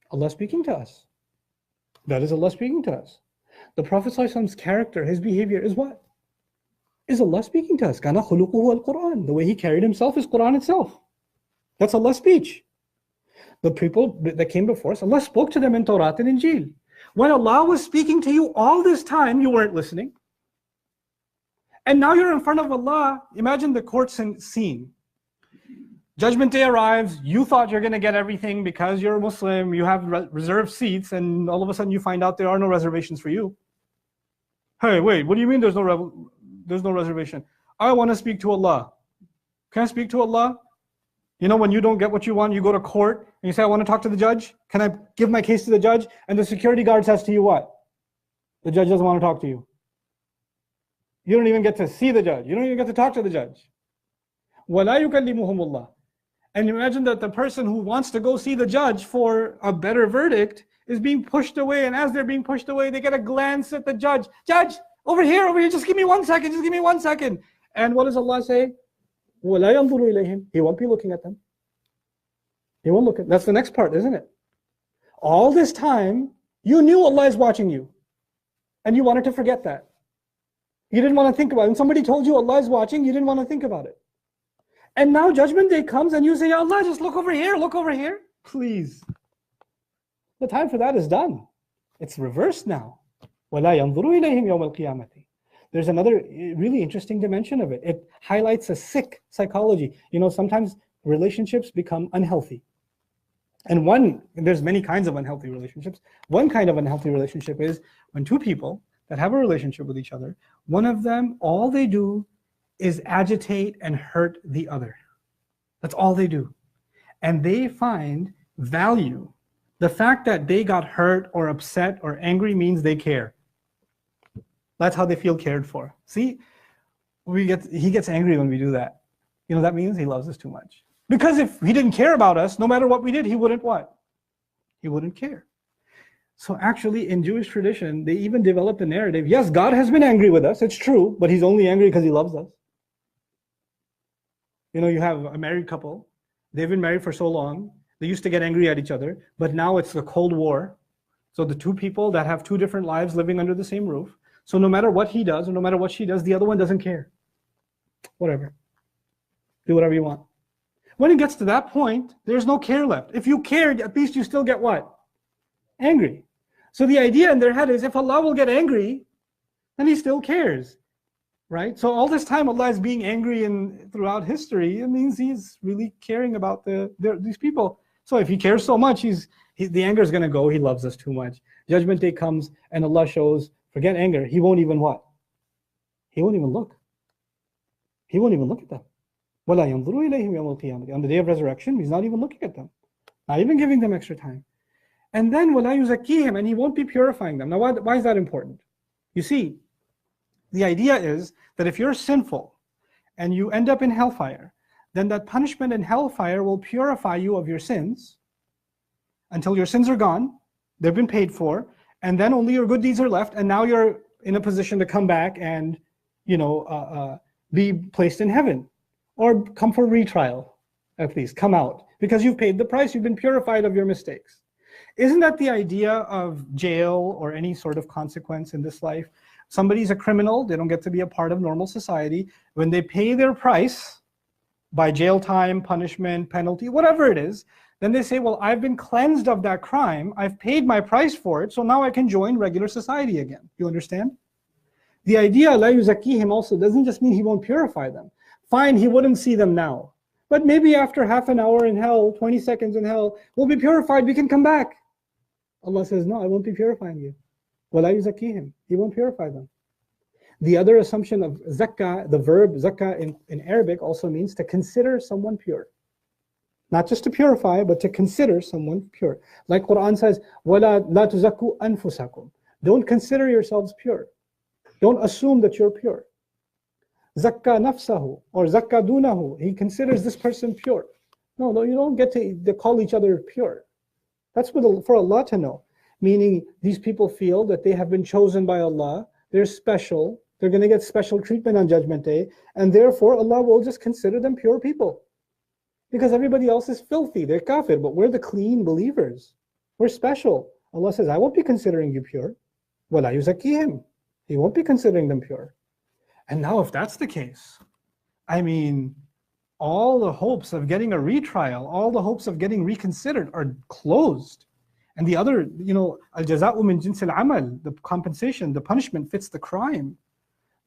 Allah speaking to us. That is Allah speaking to us. The Prophet ﷺ's character, his behavior is what? Is Allah speaking to us. Kana khuluquhu al-Quran. The way he carried himself is Quran itself. That's Allah's speech. The people that came before us, Allah spoke to them in Torah and Injil. When Allah was speaking to you all this time, you weren't listening. And now you're in front of Allah. Imagine the court scene. Judgment day arrives. You thought you're going to get everything because you're a Muslim. You have reserved seats, and all of a sudden you find out there are no reservations for you. Hey, wait, what do you mean there's no reservation? I want to speak to Allah. Can I speak to Allah? When you don't get what you want, you go to court and you say, I want to talk to the judge. Can I give my case to the judge? And the security guard says to you what? The judge doesn't want to talk to you. You don't even get to see the judge. You don't even get to talk to the judge. وَلَا يُكَلِّمُهُمُ اللَّهُ. And imagine that the person who wants to go see the judge for a better verdict is being pushed away. And as they're being pushed away, they get a glance at the judge. Judge, over here, just give me 1 second, just give me 1 second. And what does Allah say? وَلَا يَنْظُرُ إِلَيْهِمْ. He won't be looking at them. He won't look at them. That's the next part, isn't it? All this time, you knew Allah is watching you. And you wanted to forget that. You didn't want to think about it. When somebody told you Allah is watching, you didn't want to think about it. And now Judgment Day comes and you say, Ya Allah, just look over here, look over here. Please. The time for that is done. It's reversed now. وَلَا يَنْظُرُ إِلَيْهِمْ يَوْمَ الْقِيَامَةِ. There's another really interesting dimension of it. It highlights a sick psychology. Sometimes relationships become unhealthy. And there's many kinds of unhealthy relationships. One kind of unhealthy relationship is when two people that have a relationship with each other, one of them, all they do is agitate and hurt the other. That's all they do. And they find value. The fact that they got hurt or upset or angry means they care. That's how they feel cared for. See, he gets angry when we do that. You know, that means he loves us too much. Because if he didn't care about us, no matter what we did, he wouldn't what? He wouldn't care. So actually in Jewish tradition, they even developed a narrative. Yes, God has been angry with us, it's true, but he's only angry because he loves us. You know, you have a married couple, they've been married for so long, they used to get angry at each other, but now it's the Cold War. So the two people that have two different lives living under the same roof. So no matter what he does or no matter what she does, the other one doesn't care. Whatever. Do whatever you want. When it gets to that point, there's no care left. If you cared, at least you still get what? Angry. So the idea in their head is if Allah will get angry, then he still cares. Right? So all this time Allah is being angry throughout history, it means he's really caring about these people. So if he cares so much, the anger is going to go. He loves us too much. Judgment day comes and Allah shows, forget anger. He won't even what? He won't even look. He won't even look at them. On the day of resurrection, he's not even looking at them. Not even giving them extra time. And then وَلَا يُزَكِّيهِمْ, and he won't be purifying them. Now why is that important? You see, the idea is that if you're sinful and you end up in hellfire, then that punishment in hellfire will purify you of your sins until your sins are gone, they've been paid for, and then only your good deeds are left, and now you're in a position to come back and, you know, be placed in heaven, or come for retrial, at least, come out, because you've paid the price, you've been purified of your mistakes. Isn't that the idea of jail or any sort of consequence in this life? Somebody's a criminal, they don't get to be a part of normal society. When they pay their price by jail time, punishment, penalty, whatever it is, then they say, well, I've been cleansed of that crime, I've paid my price for it, so now I can join regular society again. You understand? The idea, لَا يُزَكِّيهِمْ, also doesn't just mean he won't purify them. Fine, he wouldn't see them now. But maybe after half an hour in hell, 20 seconds in hell, we'll be purified, we can come back. Allah says, no, I won't be purifying you. وَلَا يُزَكِّيهِمْ, he won't purify them. The other assumption of zakka, the verb zakka in Arabic also means to consider someone pure. Not just to purify, but to consider someone pure. Like Quran says, وَلَا لَا تُزَكُّوا أَنفُسَكُمْ, don't consider yourselves pure. Don't assume that you're pure. Zakka nafsahu, or zakka dunahu, he considers this person pure. No, you don't get to call each other pure. That's for Allah to know. Meaning these people feel that they have been chosen by Allah, they're special, they're going to get special treatment on Judgment Day, and therefore Allah will just consider them pure people. Because everybody else is filthy, they're kafir, but we're the clean believers. We're special. Allah says, I won't be considering you pure. وَلَا يُزَكِّيهِمْ, he won't be considering them pure. And now if that's the case, I mean, all the hopes of getting a retrial, all the hopes of getting reconsidered are closed. And the other, you know, al-jaza'u min jinsil amal, the compensation, the punishment fits the crime.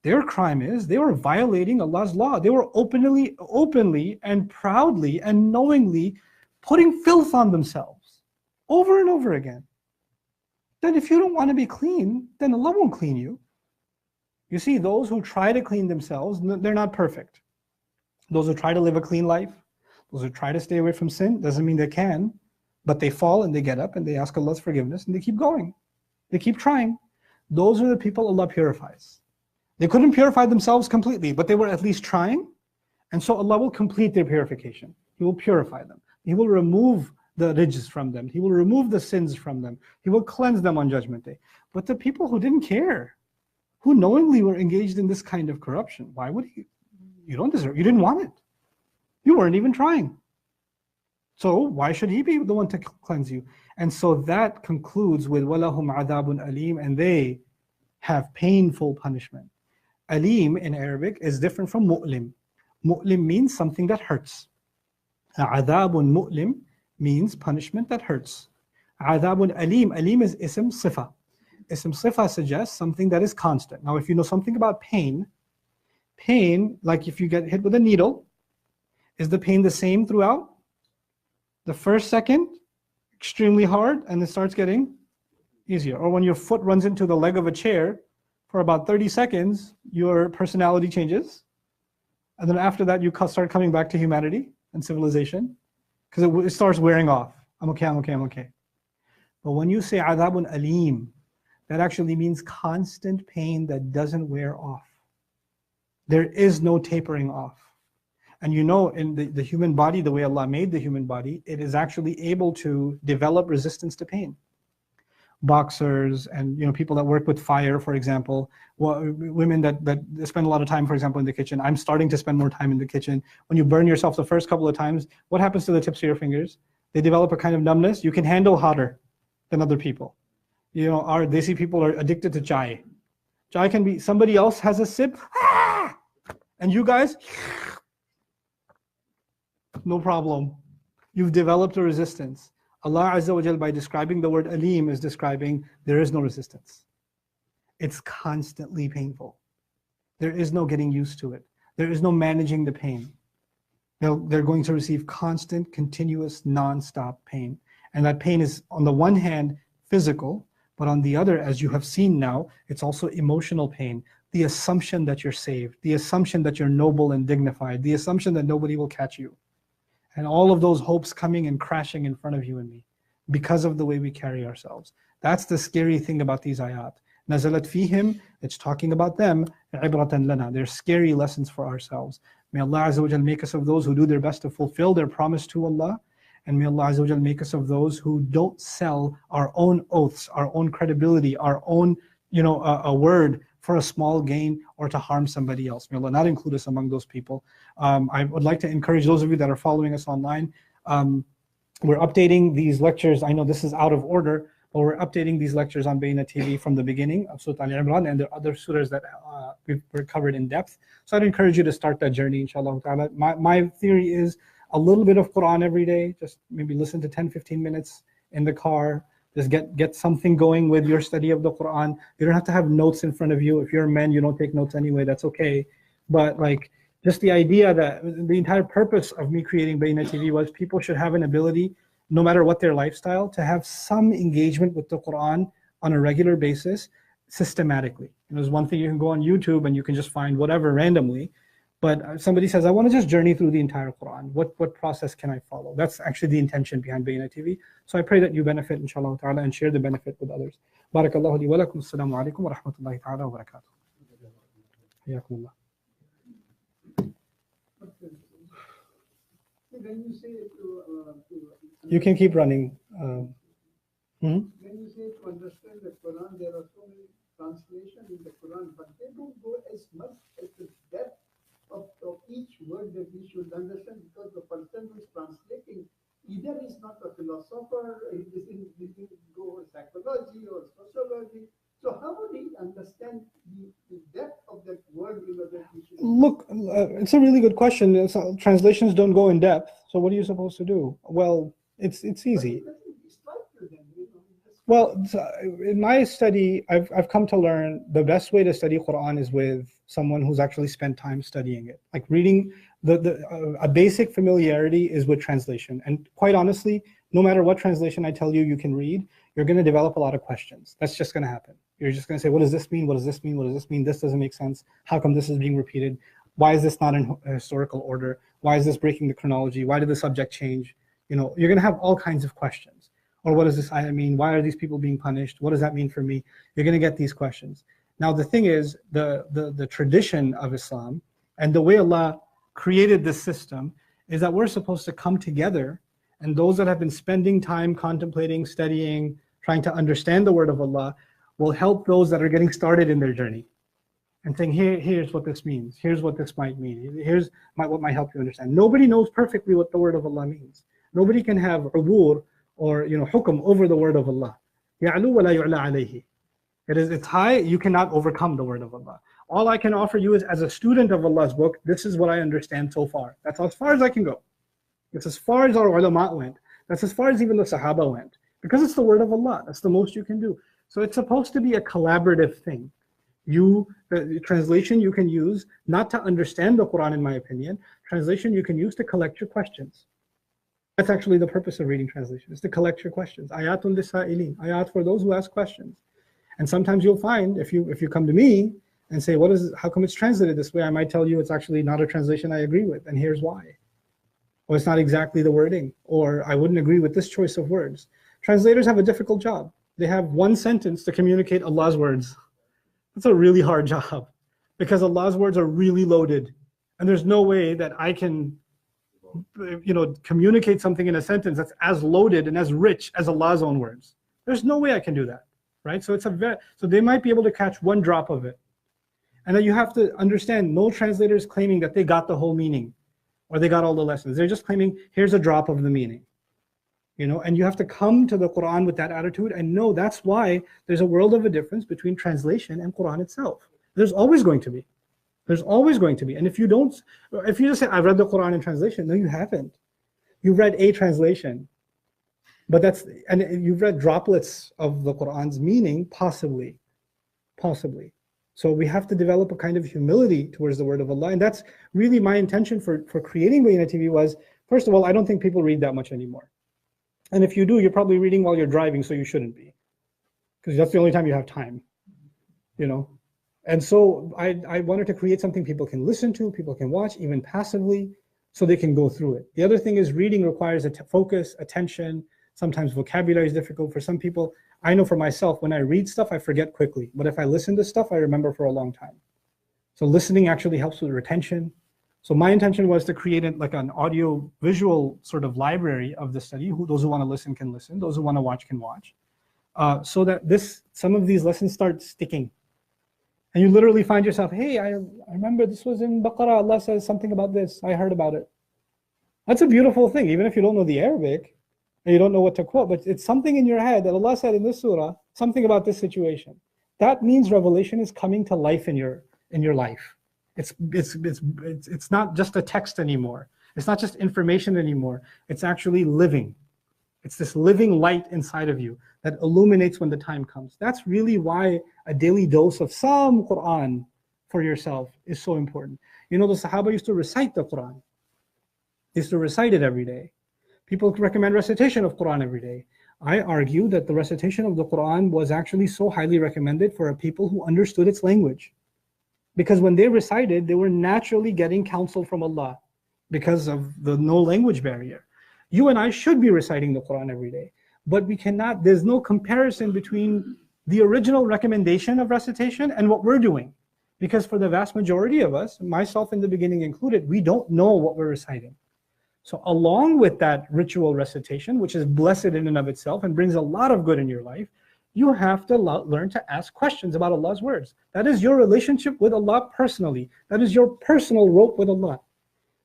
Their crime is they were violating Allah's law. They were openly and proudly and knowingly putting filth on themselves over and over again. Then if you don't want to be clean, then Allah won't clean you. You see, those who try to clean themselves, they're not perfect. Those who try to live a clean life, those who try to stay away from sin, doesn't mean they can, but they fall and they get up and they ask Allah's forgiveness and they keep going. They keep trying. Those are the people Allah purifies. They couldn't purify themselves completely, but they were at least trying, and so Allah will complete their purification. He will purify them. He will remove the rijs from them. He will remove the sins from them. He will cleanse them on Judgment Day. But the people who didn't care, who knowingly were engaged in this kind of corruption, why would he? You don't deserve, you didn't want it. You weren't even trying. So why should he be the one to cleanse you? And so that concludes with وَلَهُمْ عَذَابٌ أَلِيمٌ, and they have painful punishment. Alim in Arabic is different from mu'lim. Mu'lim means something that hurts. Adhabun mu'lim means punishment that hurts. Adhabun alim, alim is ism sifa. Ism sifa suggests something that is constant. Now if you know something about pain, like if you get hit with a needle, is the pain the same throughout? The first second, extremely hard, and it starts getting easier. Or when your foot runs into the leg of a chair, for about 30 seconds, your personality changes. And then after that, you start coming back to humanity and civilization, because it starts wearing off. I'm okay. But when you say adhabun alim, that actually means constant pain that doesn't wear off. There is no tapering off. And you know, in the human body, the way Allah made the human body, it is actually able to develop resistance to pain. Boxers and people that work with fire, for example, women that spend a lot of time, for example, in the kitchen. I'm starting to spend more time in the kitchen. When you burn yourself the first couple of times, what happens to the tips of your fingers? They develop a kind of numbness. You can handle hotter than other people. Our Desi people are addicted to chai. Chai can be, somebody else has a sip, and you guys, no problem. You've developed a resistance. Allah Azza wa Jal, by describing the word Alim, is describing there is no resistance. It's constantly painful. There is no getting used to it. There is no managing the pain. They're going to receive constant, continuous, non-stop pain. And that pain is, on the one hand, physical, but on the other, as you have seen now, it's also emotional pain. The assumption that you're saved, the assumption that you're noble and dignified, the assumption that nobody will catch you. And all of those hopes coming and crashing in front of you and me because of the way we carry ourselves. That's the scary thing about these ayat. Nazalat fihim, it's talking about them. Ibratan lana, they're scary lessons for ourselves. May Allah Azza wa Jal make us of those who do their best to fulfill their promise to Allah. And may Allah Azza wa Jal make us of those who don't sell our own oaths, our own credibility, our own a word for a small gain or to harm somebody else. May Allah not include us among those people. I would like to encourage those of you that are following us online. We're updating these lectures. I know this is out of order, but we're updating these lectures on Bayyinah TV from the beginning of Surah Al Imran, and there are other surahs that we've covered in depth. So I'd encourage you to start that journey, inshallah ta'ala. My theory is a little bit of Quran every day. Just maybe listen to 10-15 minutes in the car. Just get something going with your study of the Quran. You don't have to have notes in front of you. If you're a man, you don't take notes anyway, that's okay. But just the idea that the entire purpose of me creating Bayyinah TV was people should have an ability, no matter what their lifestyle, to have some engagement with the Quran on a regular basis, systematically. There's one thing, you can go on YouTube and you can just find whatever randomly. But somebody says, I want to just journey through the entire Quran. What process can I follow? That's actually the intention behind Bayyinah TV. So I pray that you benefit, inshallah ta'ala, and share the benefit with others. Barakallahu li wa lakum. Assalamu alaikum wa rahmatullahi ta'ala wa barakatuh. Hayakumullah. When you say you can keep running. When you say to understand the Quran, there are so many translations in the Quran, but they don't go as much as the depth of each word that we should understand, because the person who is translating either is not a philosopher, he doesn't go psychology or sociology. So how would he understand the depth of that word? That we should Look, it's a really good question. Translations don't go in depth. So what are you supposed to do? Well, it's easy. Well, in my study, I've come to learn the best way to study Quran is with someone who's actually spent time studying it. Like reading, a basic familiarity is with translation. And quite honestly, no matter what translation I tell you you can read, you're going to develop a lot of questions. That's just going to happen. You're just going to say, what does this mean? What does this mean? What does this mean? This doesn't make sense. How come this is being repeated? Why is this not in historical order? Why is this breaking the chronology? Why did the subject change? You're going to have all kinds of questions. Or what does this ayah mean? Why are these people being punished? What does that mean for me? You're going to get these questions. Now the thing is, the tradition of Islam and the way Allah created this system is that we're supposed to come together, and those that have been spending time contemplating, studying, trying to understand the word of Allah will help those that are getting started in their journey and saying, here's what this means. Here's what this might mean. Here's what might help you understand. Nobody knows perfectly what the word of Allah means. Nobody can have ubur or hukm over the word of Allah. Ya'lu wa la yu'la alayhi. It's high, you cannot overcome the word of Allah. All I can offer you is, as a student of Allah's book, this is what I understand so far. That's as far as I can go. It's as far as our ulama went. That's as far as even the Sahaba went. Because it's the word of Allah. That's the most you can do. So it's supposed to be a collaborative thing. The translation you can use, not to understand the Quran in my opinion, translation you can use to collect your questions. That's actually the purpose of reading translation, is to collect your questions. Ayatun lisa'ilin, ayat for those who ask questions. And sometimes you'll find, if you come to me and say, how come it's translated this way? I might tell you it's actually not a translation I agree with, and here's why. Or it's not exactly the wording, or I wouldn't agree with this choice of words. Translators have a difficult job. They have one sentence to communicate Allah's words. That's a really hard job, because Allah's words are really loaded. And there's no way that I can, communicate something in a sentence that's as loaded and as rich as Allah's own words. There's no way I can do that, right? So so they might be able to catch one drop of it. And then you have to understand, no translator is claiming that they got the whole meaning or they got all the lessons. They're just claiming, here's a drop of the meaning. And you have to come to the Quran with that attitude and know that's why there's a world of a difference between translation and Quran itself. There's always going to be. There's always going to be. And if you just say, I've read the Quran in translation, no, you haven't. You've read a translation. And you've read droplets of the Quran's meaning, possibly. So we have to develop a kind of humility towards the word of Allah. And that's really my intention for creating Bayyinah TV was, first of all, I don't think people read that much anymore. And if you do, you're probably reading while you're driving, so you shouldn't be. Because that's the only time you have time, And so I wanted to create something people can listen to, people can watch, even passively, so they can go through it. The other thing is reading requires focus, attention. Sometimes vocabulary is difficult for some people. I know for myself, when I read stuff, I forget quickly. But if I listen to stuff, I remember for a long time. So listening actually helps with retention. So my intention was to create an audio-visual sort of library of the study. Those who want to listen can listen. Those who want to watch can watch. So that some of these lessons start sticking. And you literally find yourself, hey, I remember this was in Baqarah. Allah says something about this. I heard about it. That's a beautiful thing, even if you don't know the Arabic and you don't know what to quote. But it's something in your head that Allah said in this surah, something about this situation. That means revelation is coming to life in your life. It's not just a text anymore. It's not just information anymore. It's actually living. It's this living light inside of you that illuminates when the time comes. That's really why a daily dose of some Quran for yourself is so important. The Sahaba used to recite the Quran. They used to recite it every day. People recommend recitation of Quran every day. I argue that the recitation of the Quran was actually so highly recommended for a people who understood its language. Because when they recited, they were naturally getting counsel from Allah because of the no language barrier. You and I should be reciting the Quran every day, but we cannot. There's no comparison between the original recommendation of recitation and what we're doing. Because for the vast majority of us, myself in the beginning included, we don't know what we're reciting. So along with that ritual recitation, which is blessed in and of itself and brings a lot of good in your life, you have to learn to ask questions about Allah's words. That is your relationship with Allah personally. That is your personal rope with Allah.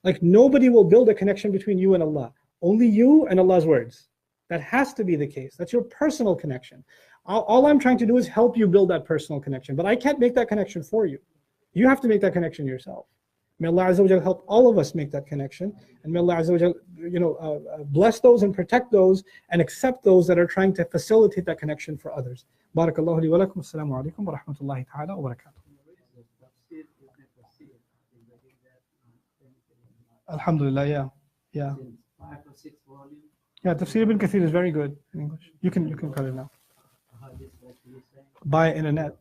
Like nobody will build a connection between you and Allah. Only you and Allah's words. That has to be the case. That's your personal connection. All I'm trying to do is help you build that personal connection, but I can't make that connection for you. You have to make that connection yourself. May Allah Azza wa Jal help all of us make that connection, and may Allah Azza wa Jal, bless those and protect those and accept those that are trying to facilitate that connection for others. Barakallahu li wa lakum. Assalamu alaikum wa rahmatullahi ta'ala wa barakatuh. Alhamdulillah, yeah. 5 or 6 volumes. Yeah, Tefsir ibn Kathir is very good in English. You can cut it now. Buy internet.